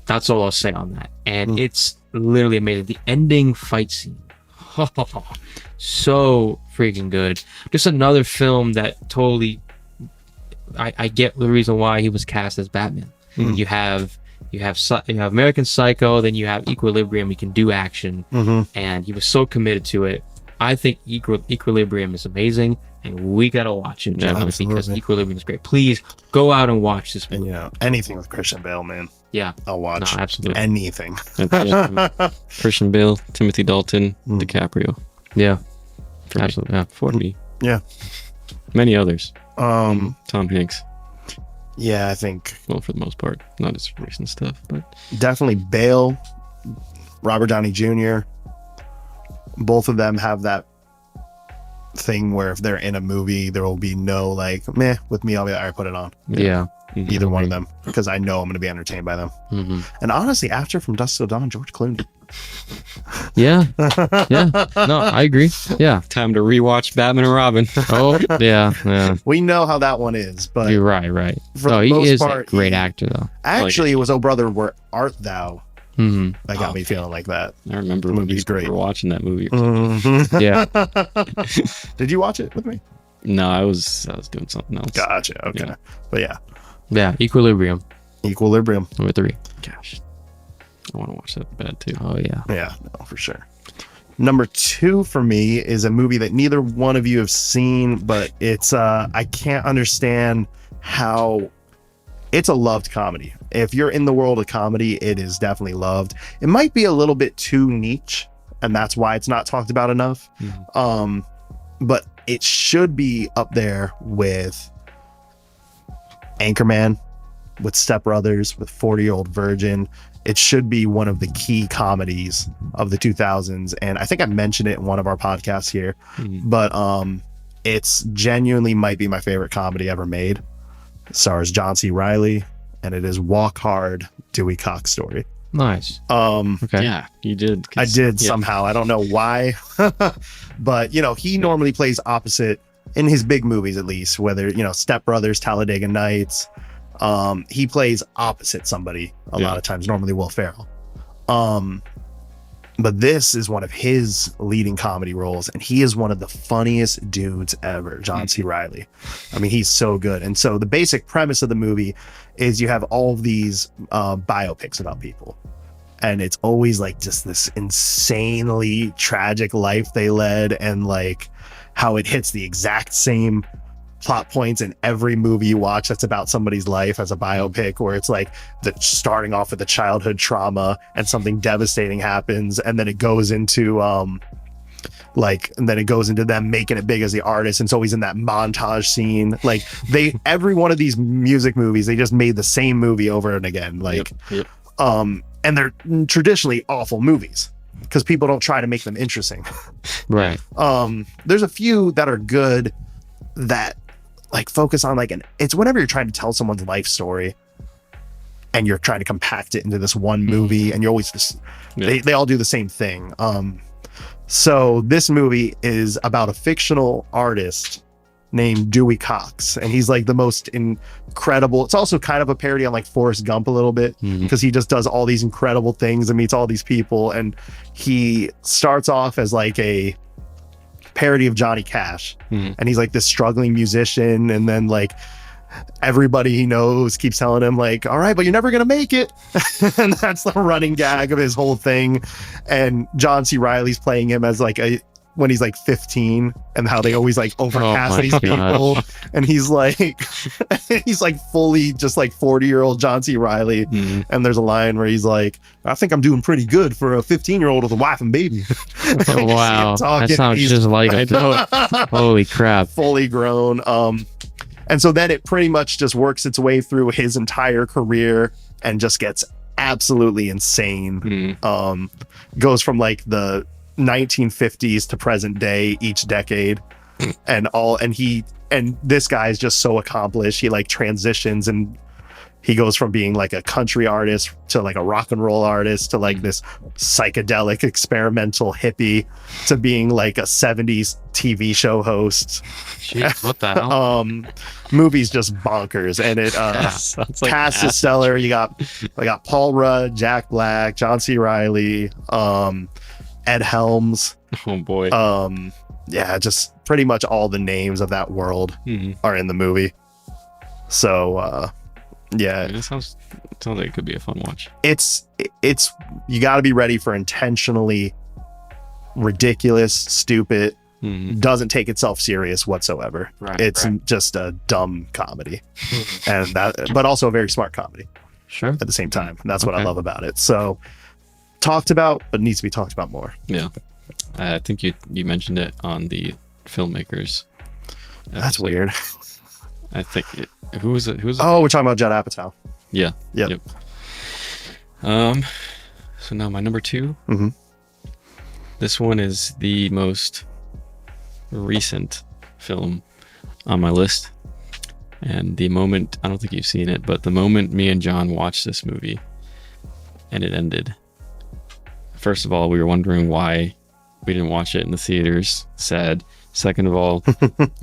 That's all I'll say on that. And it's literally amazing. The ending fight scene, so freaking good. Just another film that totally, I get the reason why he was cast as Batman. You have American Psycho, then you have Equilibrium. You can do action, and he was so committed to it. I think Equilibrium is amazing, and we gotta watch it, gentlemen, because Equilibrium is great. Please go out and watch this movie. And anything with Christian Bale, man, Yeah, I'll watch. No, absolutely. Anything. Christian Bale, Timothy Dalton, DiCaprio. Yeah, For absolutely. Me. For me. Yeah. Many others. Um. Tom Hanks. Yeah, I think Well, for the most part, not his recent stuff, but definitely Bale, Robert Downey Jr. Both of them have that thing where if they're in a movie, there will be no like meh. With me, I'll be like, all right, put it on. Yeah. Either one of them, because I know I'm going to be entertained by them. And honestly, after From Dusk Till Dawn, George Clooney. Yeah. No, I agree. Yeah. time to rewatch Batman and Robin. Oh, yeah. We know how that one is, but You're right. For No, the he most is part, a great actor, though. actually, it was Oh Brother, Where Art Thou? Mm-hmm. That got me feeling like that. I remember The when movie's we great. were watching that movie. Yeah. Did you watch it with me? No, I was doing something else. Gotcha. Okay. Yeah. But yeah, Yeah. Equilibrium. Equilibrium. Number 3. Gosh, I want to watch that bad too. Oh, yeah. Yeah, no, for sure. Number 2 for me is a movie that neither one of you have seen, but it's I can't understand how it's a loved comedy. If you're in the world of comedy, it is definitely loved. It might be a little bit too niche, and that's why it's not talked about enough. But it should be up there with Anchorman, with Step Brothers, with 40-Year-Old Virgin. It should be one of the key comedies of the 2000s. And I think I mentioned it in one of our podcasts here, but it's genuinely might be my favorite comedy ever made. It stars John C. Reilly, and it is Walk Hard, Dewey Cox Story. Nice. Okay. Yeah, you did. I did somehow. I don't know why, but you know, he normally plays opposite in his big movies, at least, whether, you know, Step Brothers, Talladega Nights. He plays opposite somebody a lot of times, normally Will Ferrell. But this is one of his leading comedy roles, and he is one of the funniest dudes ever, John C. Reilly. I mean, he's so good. And so the basic premise of the movie is you have all of these biopics about people, and it's always like just this insanely tragic life they led, and like how it hits the exact same plot points in every movie you watch that's about somebody's life as a biopic, where it's like starting off with the childhood trauma and something devastating happens, and then it goes into them making it big as the artist, and it's always in that montage scene. Like every one of these music movies, they just made the same movie over and again, like and they're traditionally awful movies because people don't try to make them interesting. Right. There's a few that are good that like focus on it's whenever you're trying to tell someone's life story and you're trying to compact it into this one movie, and you're always just they all do the same thing. So this movie is about a fictional artist named Dewey Cox, and he's like the most incredible. It's also kind of a parody on like Forrest Gump a little bit, because he just does all these incredible things and meets all these people, and he starts off as like a parody of Johnny Cash, and he's like this struggling musician, and then like everybody he knows keeps telling him like, all right, but you're never gonna make it. And that's the running gag of his whole thing. And John C. Reilly's playing him as like when he's like 15, and how they always like overcast these people, and he's like fully just like 40-year-old John C. Reilly. And there's a line where he's like, I think I'm doing pretty good for a 15-year-old with a wife and baby. Wow, that sounds just like it. Holy crap. Fully grown. And so then it pretty much just works its way through his entire career and just gets absolutely insane. Goes from like the 1950s to present day each decade, and this guy is just so accomplished. He like transitions, and he goes from being like a country artist to like a rock and roll artist to like this psychedelic experimental hippie to being like a 70s TV show host. Jeez, what the hell? Movie's just bonkers, and it like cast is stellar. You got Paul Rudd, Jack Black, John C. Reilly, Ed Helms. Oh boy. Yeah, just pretty much all the names of that world are in the movie. So yeah, it sounds like it could be a fun watch. It's you got to be ready for intentionally ridiculous, stupid, doesn't take itself serious whatsoever. It's just a dumb comedy, and but also a very smart comedy. Sure. At the same time, and that's what I love about it. So talked about, but needs to be talked about more. Yeah, I think you mentioned it on the filmmakers. That's weird. I think who was it? Oh, we're talking about Judd Apatow. Yeah. Yep. So now my number 2. This one is the most recent film on my list, and the moment, I don't think you've seen it, but the moment me and John watched this movie and it ended, first of all, we were wondering why we didn't watch it in the theaters. Sad. Second of all,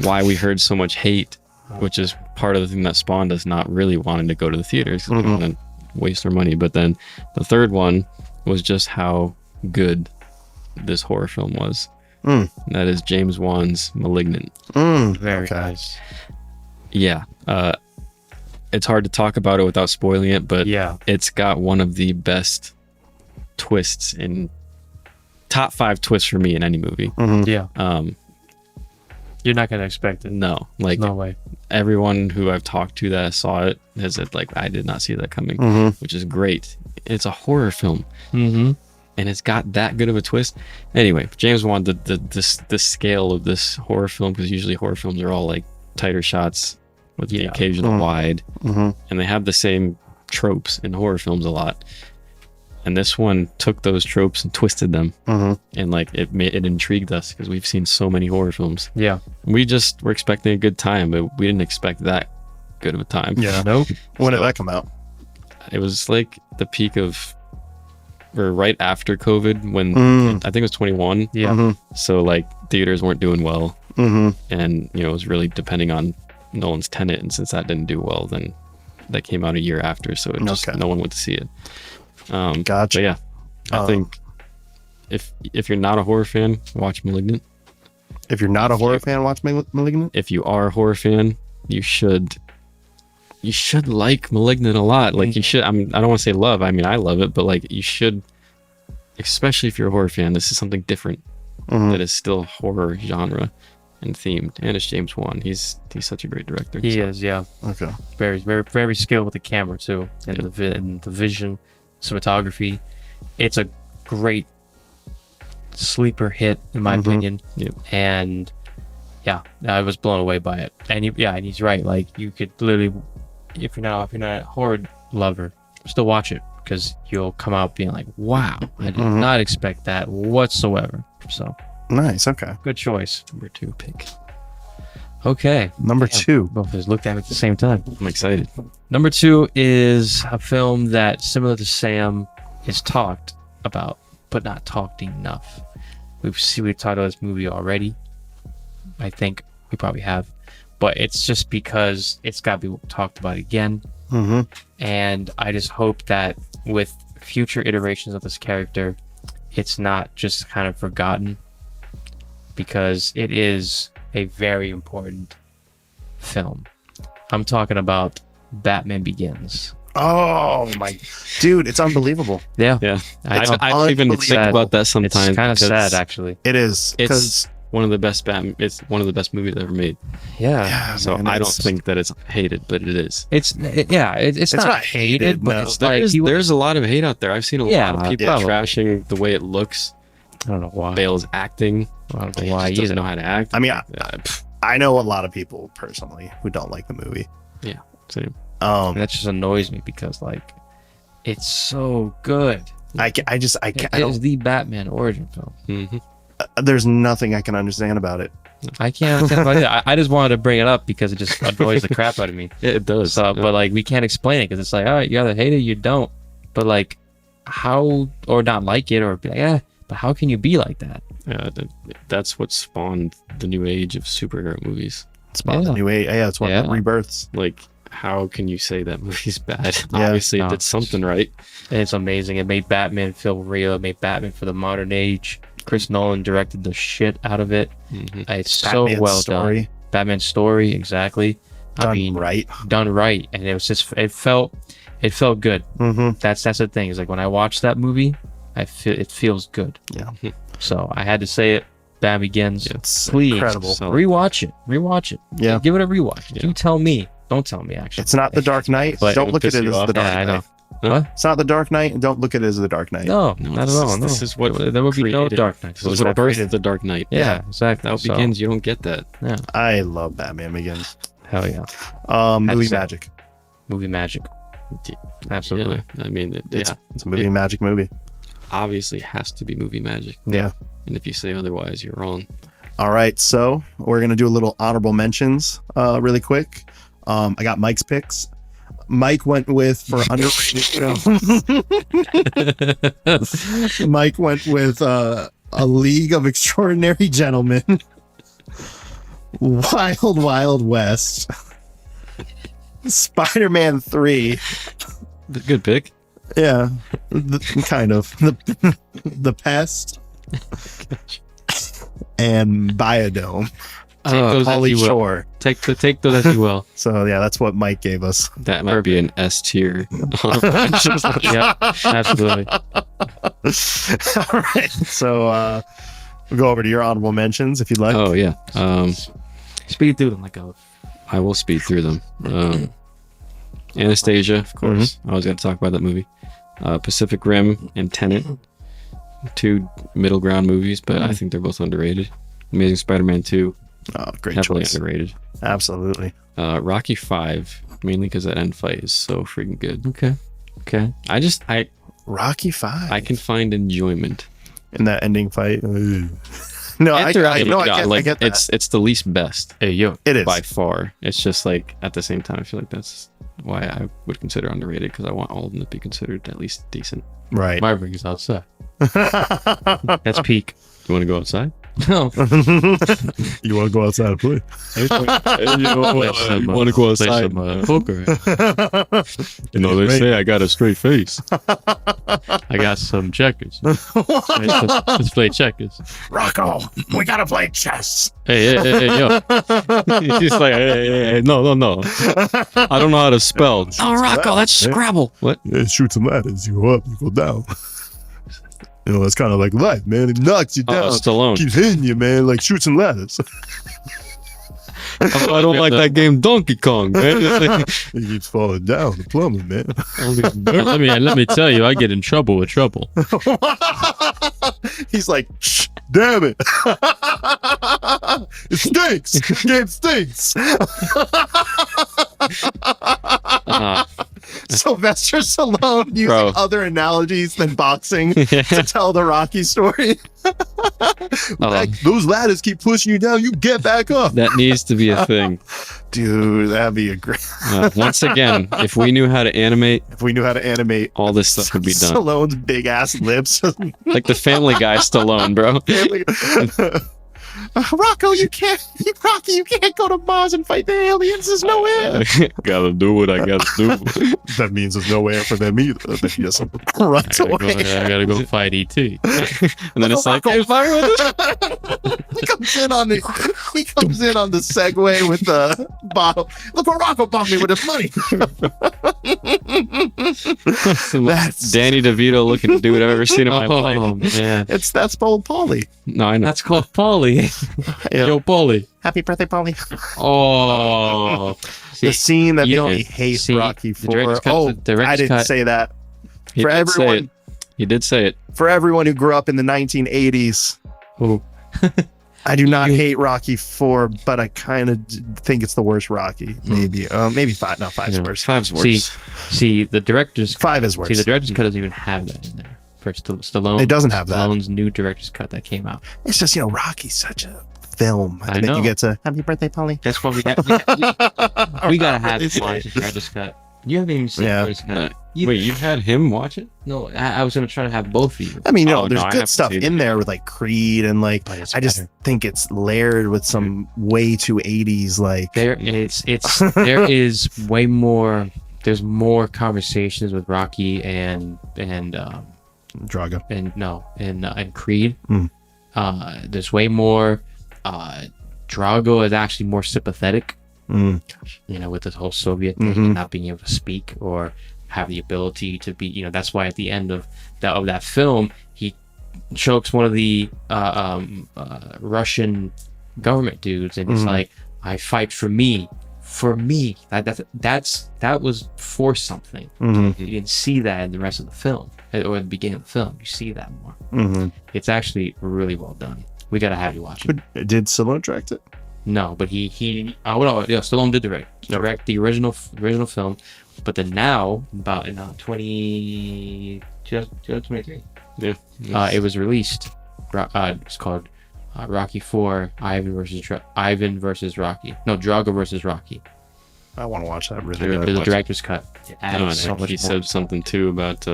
why we heard so much hate, which is part of the thing that spawned us not really wanting to go to the theaters, because we don't want to waste our money. But then the third one was just how good this horror film was. That is James Wan's Malignant. Very nice. Yeah. It's hard to talk about it without spoiling it, but it's got one of the best twists in top 5 twists for me in any movie. You're not gonna expect it. No, like No way. everyone who I've talked to that saw it has said like I did not see that coming, which is great. It's a horror film, and it's got that good of a twist. Anyway, James wanted the scale of this horror film because usually horror films are all like tighter shots with the occasional wide, and they have the same tropes in horror films a lot. And this one took those tropes and twisted them, and like it intrigued us because we've seen so many horror films. Yeah, we just were expecting a good time, but we didn't expect that good of a time. Yeah. Nope. When did that come out? It was like the peak of, or right after COVID, when I think it was 21. Yeah. So like theaters weren't doing well, and it was really depending on Nolan's Tenet, and since that didn't do well, then that came out a year after, so it just no one went to see it. Gotcha. But yeah, I think if you're not a horror fan, watch Malignant. If you're not a horror fan, watch Malignant. If you are a horror fan, you should like Malignant a lot. Like you should. I don't want to say love. I mean, I love it, but like you should, especially if you're a horror fan. This is something different that is still horror genre and themed. And it's James Wan. He's such a great director. He is. Yeah. Okay. Very, very, very skilled with the camera too, and the vision, cinematography. It's a great sleeper hit in my opinion. And yeah, I was blown away by it. And he's right. Like you could literally, if you're not a horror lover, still watch it because you'll come out being like, wow, I did not expect that whatsoever. So nice. Okay. good choice. Number 2 pick. Okay. Number 2. Both of us looked at it at the same time. I'm excited. Number 2 is a film that, similar to Sam, is talked about, but not talked enough. We've talked about this movie already. I think we probably have, but it's just because it's got to be talked about again. And I just hope that with future iterations of this character, it's not just kind of forgotten, because it is a very important film. I'm talking about Batman Begins. Oh my dude, it's unbelievable. Yeah. I even think about that sometimes. It's kind of sad, actually. It is. It's one of the best It's one of the best movies ever made. Yeah. So man, I don't think that it's hated, but it is. It's not hated, but no. it's like There's a lot of hate out there. I've seen a lot of people yeah. trashing the way it looks. I don't know why. Bale's acting. I don't know He why just doesn't either. know how to act. I mean, I know a lot of people personally who don't like the movie. Yeah, same. And that just annoys me because like it's so good. I can't. It is the Batman origin film. There's nothing I can understand about it. I can't understand about it. I just wanted to bring it up because it just annoys the crap out of me. It does. So, but like we can't explain it because it's like, all right, you either hate it, or you don't. But like, how, or not like it, or be like, but how can you be like that? Yeah, that's what spawned the new age of superhero movies. The new age. Yeah, it's one of the rebirths. Like, how can you say that movie's bad? Yeah. Obviously, it did something right. And it's amazing. It made Batman feel real. It made Batman for the modern age. Chris Nolan directed the shit out of it. It's so well done. Batman's story, exactly. Done right. And it was just, it felt good. That's the thing. Is like when I watch that movie, it feels good. Yeah. So I had to say it. Batman Begins. It's please incredible. Rewatch it. Yeah. Give it a rewatch. Yeah. You tell me. Don't tell me, actually. It's not The Dark Knight. But Don't look at it as The Dark Yeah, I know. Knight. What? It's not The Dark Knight, and don't look at it as The Dark Knight. No, not at all. No. This is what there would be no created- Dark Knight. This is what birthed the Dark Knight. Yeah, exactly. That Begins. You don't get that. Yeah. I love Batman Begins. Hell yeah. Movie That's it. magic. Movie magic. Absolutely. Yeah, I mean, It's a movie magic movie. obviously has to be movie magic. Yeah. And if you say otherwise, you're wrong. All right, so we're gonna do a little honorable mentions, really quick. I got Mike's picks. Mike went with for underrated film. Mike went with A League of Extraordinary Gentlemen, Wild Wild West, Spider-Man 3. Good pick. Yeah, kind of the Pest, and Biodome. Those Pauly as you will. Shore. Take those as you will. So yeah, that's what Mike gave us. That might be an S tier. Yeah, absolutely. All right, so we'll go over to your honorable mentions if you'd like. Oh yeah. Speed through them like a. I will speed through them. Anastasia, of course. I always got to talk about that movie. Pacific Rim and Tenet. 2 middle ground movies, but I think they're both underrated. Amazing Spider-Man 2. Oh, great Heavily choice. underrated. Absolutely. Rocky 5, mainly because that end fight is so freaking good. Okay. I Rocky 5. I can find enjoyment in that ending fight. No, I get that. it's the least best. Hey yo, It is. By far. It's just like at the same time I feel like that's why I would consider underrated, because I want all of them to be considered at least decent. Right. my ring is outside. That's peak. You want to go outside? No. You want to go outside and play? You want to go outside? Poker. You know, they say I got a straight face. I got some checkers. Let's play checkers. Rocco, we gotta play chess. Hey, yo. He's like, hey, no. I don't know how to spell. Oh, Rocco, that's Scrabble. What? It shoots some ladders. You go up, you go down. You know, it's kind of like life, man. It knocks you down. Stallone. Keeps hitting you, man, like shoots and ladders. I don't like that game Donkey Kong, man. He keeps falling down, the plumber, man. Let me tell you, I get in trouble with trouble. He's like, shh, damn it. It stinks. Game stinks. Sylvester Stallone using Bro. other analogies than boxing to tell the Rocky story. Like, those ladders keep pushing you down. You get back up. That needs to be a thing. Dude, that'd be a great... Once again, if we knew how to animate, If we knew how to animate all this stuff could be done. Stallone's big ass lips. Like the Family Guy Stallone, bro. Rocco, you can't go to Mars and fight the aliens. There's no air. Gotta do what I gotta do. That means there's no air for them either. Then he just runs away. I gotta go fight ET. And then it's like, Rocco, he comes in on the Segway with the bottle. Look what Rocco bought me with his money. That's Danny DeVito looking dude I've ever seen in my life. Oh man, that's Paulie. No, I know. that's called Paulie. Yeah. Yo, Paulie. Happy birthday, Paulie. Oh, The scene that you made don't me hate see, Rocky the director's 4. cut- Oh, the director's I didn't cut- say that. He For did say everyone, it. He did say it. for everyone who grew up in the 1980s, Ooh. I do not hate Rocky 4, but I kind of think it's the worst Rocky. Maybe 5. No, 5's worse. 5's worse. See, the director's 5 is worse. See, the director's cut doesn't even have that in there. For Stallone, It doesn't have that. Stallone's new director's cut that came out. It's just, Rocky's such a film. I And then know. you get to happy birthday, Paulie. That's what we got. We gotta have to watch the director's cut. You haven't even seen the director's cut. Wait, you had him watch it? No, I was gonna try to have both of you. I mean, Oh, there's no, I good haven't stuff seen in it. there with like Creed and like, But it's I just better. think it's layered with some way too 80s like. There is way more. There's more conversations with Rocky and Drago. and Creed. Mm. There's way more. Drago is actually more sympathetic. Mm. With this whole Soviet thing and not being able to speak or have the ability to be. That's why at the end of that film, he chokes one of the Russian government dudes, and he's like, "I fight for me." That was for something. Mm-hmm. You didn't see that in the rest of the film or the beginning of the film. You see that more. Mm-hmm. It's actually really well done. We gotta have you watch it. But did Stallone direct it? No, but Stallone did direct the original film, but then now about in 2023, it was released. It's called Rocky 4: Ivan versus Rocky. No, Drago versus Rocky. I want to watch that really. There's a director's cut. It I don't know. adds so much He more. said something too about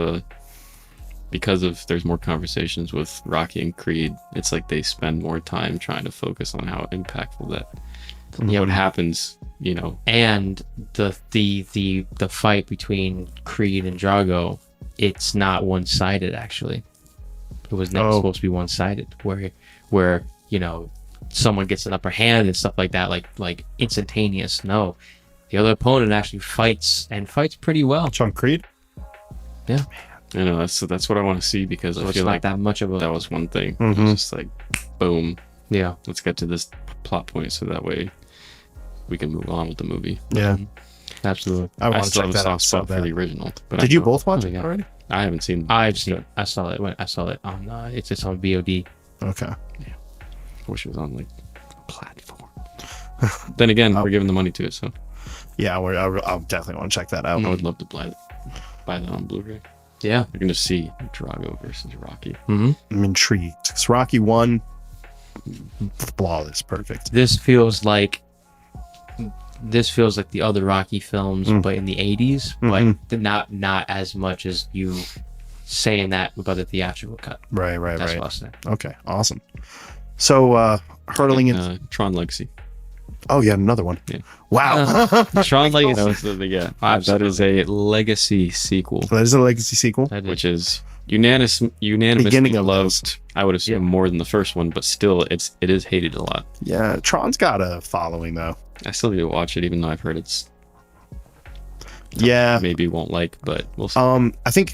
because of there's more conversations with Rocky and Creed. It's like they spend more time trying to focus on how impactful what happens. And the fight between Creed and Drago, it's not one-sided actually. It was never supposed to be one-sided, where someone gets an upper hand and stuff like that, like instantaneous. No, the other opponent actually fights pretty well. Sean Creed. Yeah, I know that's what I want to see, because so I it's feel not like that much of a. that was one thing. Mhm. It was just like, boom, Yeah, let's get to this plot point so that way we can move on with the movie. Yeah. Absolutely. I want to still check have a that out soft so spot for bad. the original. But Did you both watch it yeah. already? I haven't seen. I saw it. I saw it on. It's on VOD. Okay. I wish it was on like a platform. Then again, we're giving the money to it, so Yeah, I'll definitely want to check that out. I would love to buy that on Blu-ray. Yeah. You're gonna see Drago versus Rocky. Mm-hmm. I'm intrigued. 'Cause Rocky 1, flawless, perfect. This feels like the other Rocky films, but in the 80s, but not as much as you saying that about the theatrical cut. Right. That's what I was saying. Okay, awesome. So, hurtling in. Tron Legacy. Oh, yeah, another one. Yeah. Wow. Tron Legacy. That is a legacy sequel, That is a legacy sequel. which is unanimously Beginning of loved. I would assume more than the first one, but still, it is hated a lot. Yeah, Tron's got a following, though. I still need to watch it, even though I've heard it's Yeah. maybe won't like, but we'll see. I think,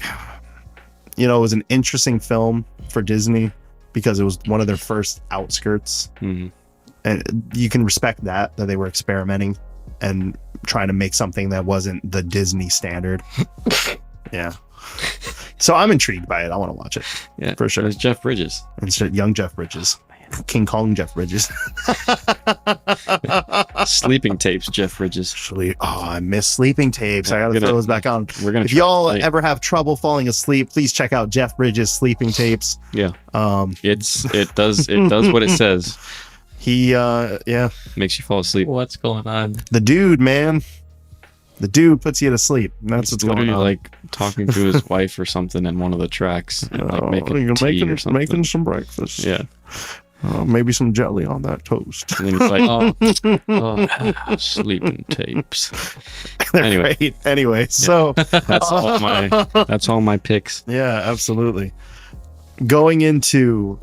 it was an interesting film for Disney because it was one of their first outskirts. Mhm. And you can respect that they were experimenting and trying to make something that wasn't the Disney standard. Yeah. So I'm intrigued by it. I want to watch it. Yeah, for sure. It's Jeff Bridges. It's young Jeff Bridges. King Kong Jeff Bridges. Sleeping Tapes, Jeff Bridges. I miss sleeping tapes. I gotta throw those back on. We're gonna. If y'all ever have trouble falling asleep, please check out Jeff Bridges' sleeping tapes. Yeah. It does what it says. He Makes you fall asleep. What's going on? the dude, man. The dude puts you to sleep. That's what's going on. Like talking to his wife or something in one of the tracks, and, like making tea or something. making some breakfast. Yeah. Maybe some jelly on that toast. And then he's like, sleeping tapes. Anyway. Great. Anyway, so that's all my picks. yeah, absolutely. Going into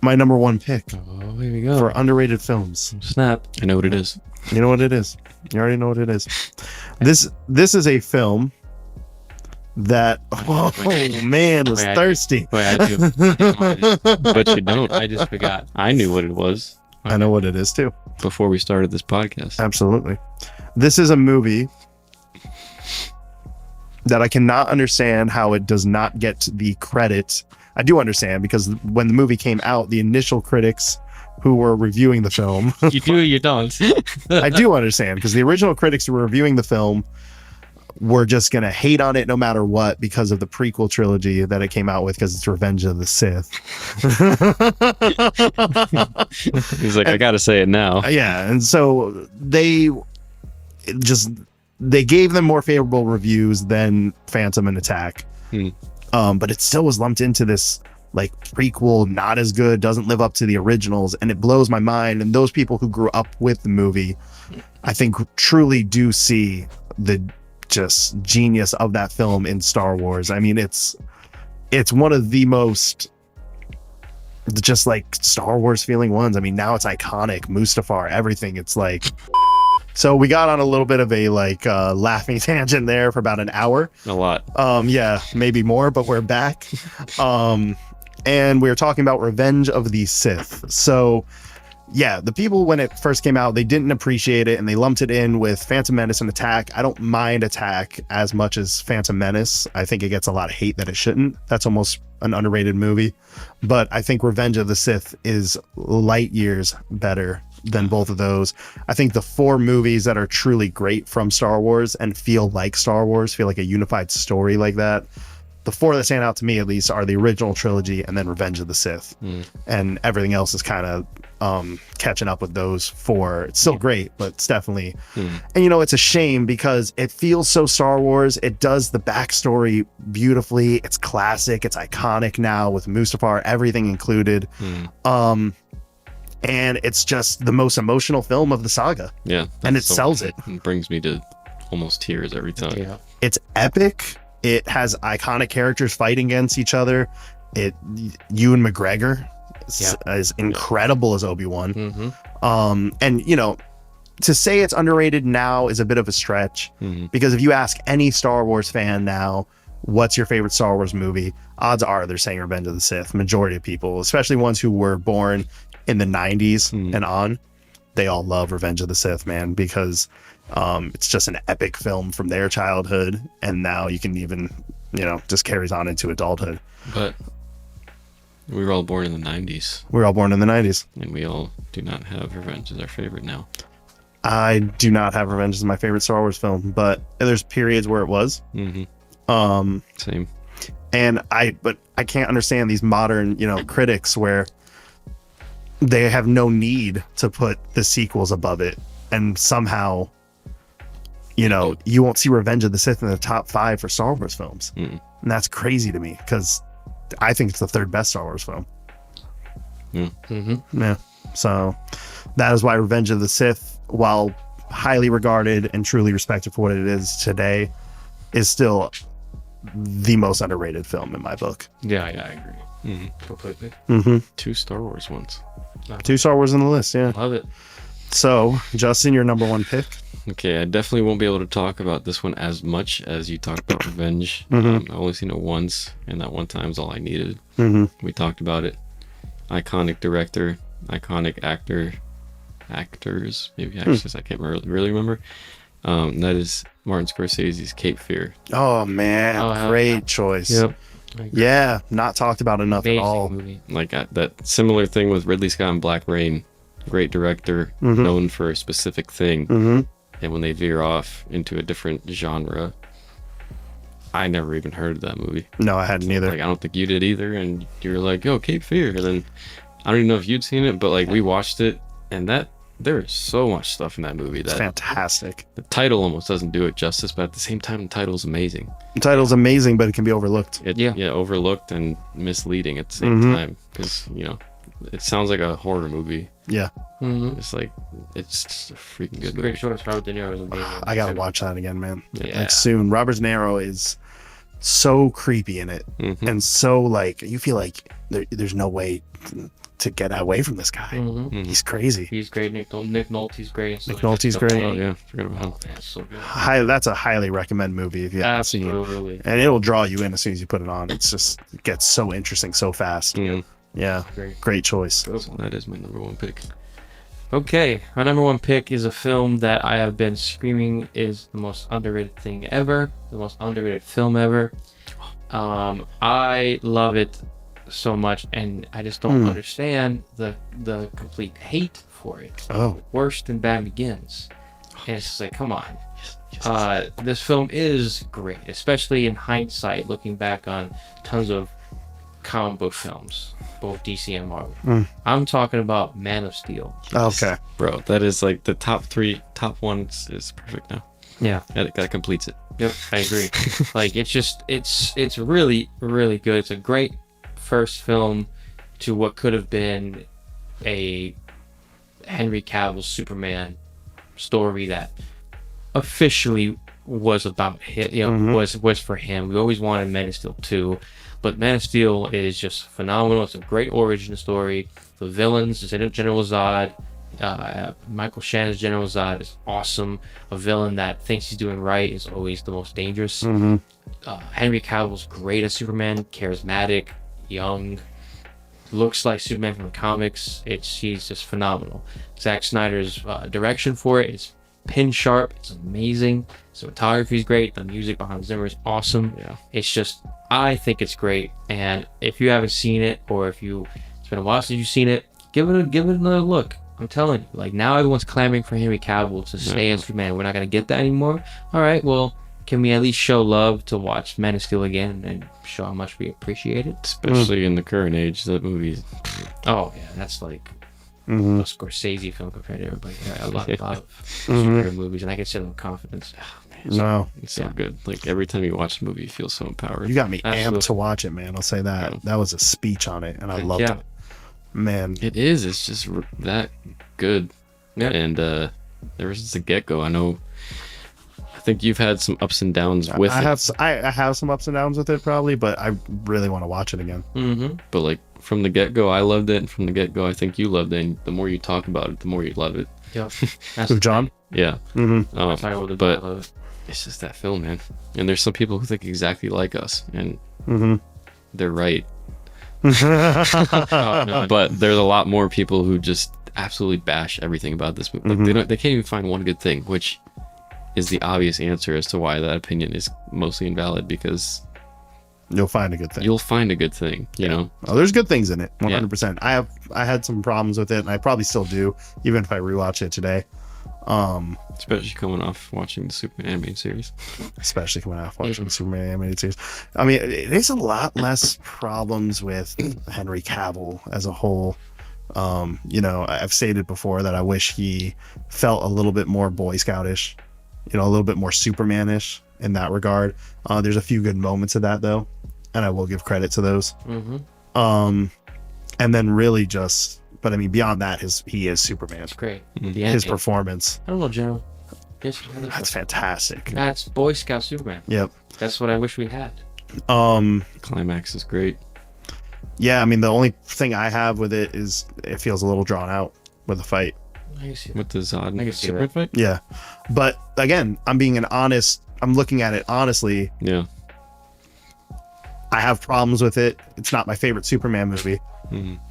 my number one pick Oh, here we go. for underrated films. Snap. I know what it is. You know what it is. You already know what it is. This is a film that man was Wait, thirsty. Wait, I do. But you don't. I just forgot. I knew what it was I know what it is too. before we started this podcast. Absolutely. This is a movie that I cannot understand how it does not get the credit. I do understand because when the movie came out, the initial critics who were reviewing the film, You do or you don't. I do understand because the original critics who were reviewing the film were just going to hate on it no matter what because of the prequel trilogy that it came out with because it's Revenge of the Sith. He's like, I gotta say it now. Yeah, and so they gave them more favorable reviews than Phantom and Attack. But it still was lumped into this like prequel, not as good, doesn't live up to the originals, and it blows my mind. And those people who grew up with the movie, I think truly do see the just genius of that film in Star Wars. I mean, it's one of the most just like Star Wars feeling ones. I mean, now it's iconic, Mustafar, everything. It's like, so we got on a little bit of a like laughing tangent there for about an hour. A lot. Yeah, maybe more, but we're back. And we were talking about Revenge of the Sith. So yeah, the people when it first came out, they didn't appreciate it and they lumped it in with Phantom Menace and Attack. I don't mind Attack as much as Phantom Menace. I think it gets a lot of hate that it shouldn't. That's almost an underrated movie. But I think Revenge of the Sith is light years better than both of those. I think the 4 movies that are truly great from Star Wars and feel like Star Wars, feel like a unified story like that, the 4 that stand out to me at least are the original trilogy and then Revenge of the Sith. And everything else is kind of catching up with those 4. It's still great, but it's definitely and it's a shame because it feels so Star Wars. It does the backstory beautifully. It's classic, it's iconic now with Mustafar, everything included. And it's just the most emotional film of the saga. Yeah. And it sells it. It brings me to almost tears every time. Yeah. It's epic. It has iconic characters fighting against each other. Ewan McGregor is incredible as Obi-Wan. And to say it's underrated now is a bit of a stretch because if you ask any Star Wars fan now, what's your favorite Star Wars movie? Odds are they're saying Revenge of the Sith. Majority of people, especially ones who were born in the 90s and on. they all love Revenge of the Sith, man, because it's just an epic film from their childhood, and now you can even, just carries on into adulthood. But we were all born in the 90s. We were all born in the 90s. And we all do not have Revenge as our favorite now. I do not have Revenge as my favorite Star Wars film, but there's periods where it was. Mm-hmm. Same. But I can't understand these modern, critics where they have no need to put the sequels above it, and somehow, you won't see Revenge of the Sith in the top 5 for Star Wars films. And that's crazy to me, because I think it's the 3rd best Star Wars film. Yeah. So that is why Revenge of the Sith, while highly regarded and truly respected for what it is today, is still the most underrated film in my book. Yeah, I agree. Completely. 2 Star Wars ones. 2 Star Wars on the list, yeah. Love it. So, Justin, your number 1 pick? Okay, I definitely won't be able to talk about this one as much as you talked about Revenge. I've only seen it once, and that one time is all I needed. We talked about it. Iconic director, iconic actors, maybe actors, I can't really remember. That is Martin Scorsese's Cape Fear. Oh, man. Great choice. Yep. Yeah, not talked about enough Amazing at all. movie. Like that similar thing with Ridley Scott and Black Rain. Great director, known for a specific thing. And when they veer off into a different genre, I never even heard of that movie. No, I hadn't either. Like, I don't think you did either. And you were like, yo, Cape Fear. And then I don't even know if you'd seen it, but like we watched it, and there is so much stuff in that movie It's that fantastic. the title almost doesn't do it justice, but at the same time, the title is amazing. The title's amazing, but it can be overlooked. Overlooked and misleading at the same time, because it sounds like a horror movie. Yeah. It's like, it's just a freaking good movie. Great choice. Robert De Niro is amazing. I gotta watch that again, man. Yeah. Like soon. Robert De Niro is so creepy in it, and so like you feel like there's no way to get away from this guy. He's crazy. He's great. Nick Nolte's great. Nick Nolte's great. Oh yeah, forgot about him. That's so good. That's a highly recommend movie if you haven't seen it. Absolutely. And it'll draw you in as soon as you put it on. It gets so interesting so fast. Yeah. Great choice. So that is my number 1 pick. Okay, my number 1 pick is a film that I have been screaming is the most underrated thing ever, the most underrated film ever. I love it so much, and I just don't understand the complete hate for it. Oh. Worse than Batman Begins. And it's just like, come on. This film is great, especially in hindsight, looking back on tons of comic book films, both DC and Marvel. I'm talking about Man of Steel. Okay. Bro, that is like the top 1 is perfect now. Yeah. That completes it. Yep, I agree. Like, it's really, really good. It's a great first film to what could have been a Henry Cavill Superman story that officially was about him, was for him. We always wanted Man of Steel 2, but Man of Steel is just phenomenal. It's a great origin story. The villains, General Zod, Michael Shannon's General Zod is awesome. A villain that thinks he's doing right is always the most dangerous. Henry Cavill's great as Superman, charismatic, young, looks like Superman from the comics. He's just phenomenal. Zack Snyder's direction for it is pin sharp. It's amazing. Cinematography is great. The music behind Zimmer is awesome. Yeah. It's just, I think it's great. And if you haven't seen it, or it's been a while since you've seen it, give it another look. I'm telling you, like, now everyone's clamoring for Henry Cavill to stay as Superman. We're not gonna get that anymore. All right, well, can we at least show love to watch Man of Steel again and show how much we appreciate it? Especially in the current age, that movie. Oh yeah, that's like a Scorsese film compared to everybody. A lot of superhero movies, and I can say them with confidence. No. It's so good. Like, every time you watch the movie, you feel so empowered. You got me Absolutely. amped to watch it, man. I'll say that. Yeah. That was a speech on it, and I loved it. Man. It is. It's just that good. Yeah. And ever since the get-go, I think you've had some ups and downs with it. I have some ups and downs with it probably, but I really want to watch it again. But like, from the get-go, I loved it. And from the get-go, I think you loved it. And the more you talk about it, the more you love it. Yep. Who, John? Yeah. But it's just that film, man. And there's some people who think exactly like us, and they're right. oh, no, But there's a lot more people who just absolutely bash everything about this movie. Like they can't even find one good thing, which is the obvious answer as to why that opinion is mostly invalid, because You'll find a good thing. you'll find a good thing, you know? Oh, there's good things in it, 100%. I had some problems with it, and I probably still do, even if I rewatch it today. Especially coming off watching the Superman animated series. Especially coming out watching the Superman animated series. I mean, there's a lot less problems with Henry Cavill as a whole. You know, I've stated before that I wish he felt a little bit more Boy Scoutish, you know, a little bit more Supermanish in that regard. There's a few good moments of that though, and I will give credit to those. And then really just, but I mean, beyond that, he is Superman. It's great. His performance. I don't know, Joe. That's fantastic. That's Boy Scout Superman. Yep. That's what I wish we had. Climax is great. Yeah, I mean, the only thing I have with it is it feels a little drawn out with the fight. I can see With the Zod I can and see Superman that. fight? Yeah. But again, I'm looking at it honestly. Yeah. I have problems with it. It's not my favorite Superman movie,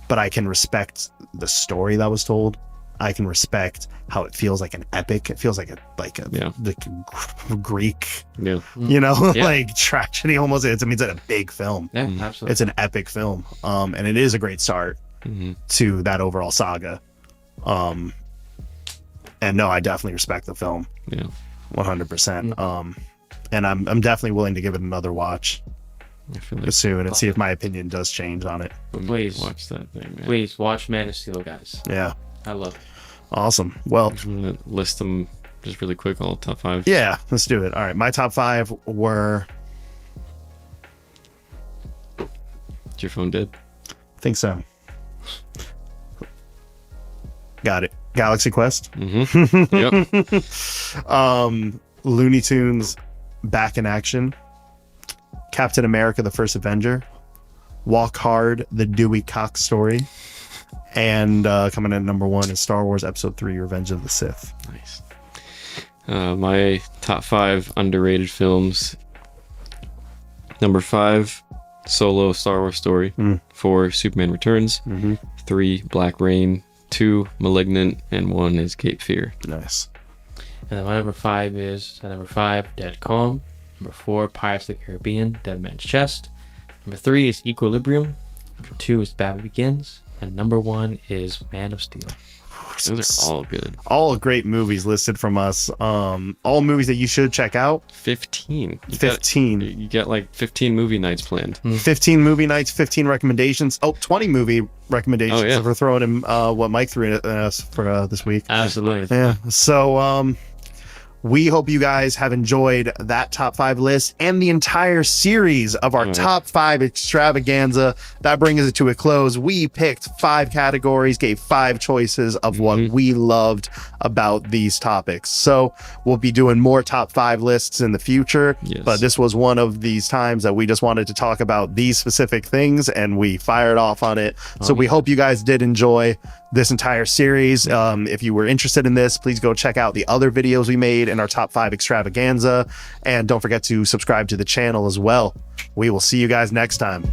but I can respect the story that was told. I can respect how it feels like an epic. It feels like a the Greek, Yeah. you know, Yeah. like tragedy almost. It's a big film. Yeah, absolutely. It's an epic film. And it is a great start to that overall saga. And no, I definitely respect the film. Yeah. 100%. And I'm definitely willing to give it another watch I feel like soon and see if my opinion does change on it. Please. watch that thing, man. Please watch Man of Steel, guys. Yeah. I love it. Awesome. Well, I'm gonna list them just really quick, all top 5. yeah, let's do it. All right. My top 5 were, Is your phone dead? I think so. Got it. Galaxy Quest. Yep. Looney Tunes Back in Action. Captain America, the First Avenger. Walk Hard, the Dewey Cox story. And coming in at number 1 is Star Wars Episode 3, Revenge of the Sith. Nice. My top 5 underrated films. Number 5, Solo, Star Wars Story. 4, Superman Returns. 3, Black Rain. 2, Malignant. And 1 is Cape Fear. Nice. And then my number 5 is number 5, Dead Calm. Number 4, Pirates of the Caribbean, Dead Man's Chest. Number 3 is Equilibrium. Number 2 is Batman Begins. And number 1 is Man of Steel. Those are all good. All great movies listed from us. All movies that you should check out. 15. 15. You get like 15 movie nights planned. 15 movie nights, 15 recommendations. 20 movie recommendations. Oh, yeah. If we're throwing in what Mike threw at us for this week. Absolutely. Yeah. So we hope you guys have enjoyed that top 5 list and the entire series of our top 5 extravaganza. That brings it to a close. We picked 5 categories, gave 5 choices of what we loved about these topics. So we'll be doing more top 5 lists in the future. Yes. But this was one of these times that we just wanted to talk about these specific things and we fired off on it. So we hope you guys did enjoy this entire series. If you were interested in this, please go check out the other videos we made in our top 5 extravaganza. And don't forget to subscribe to the channel as well. We will see you guys next time.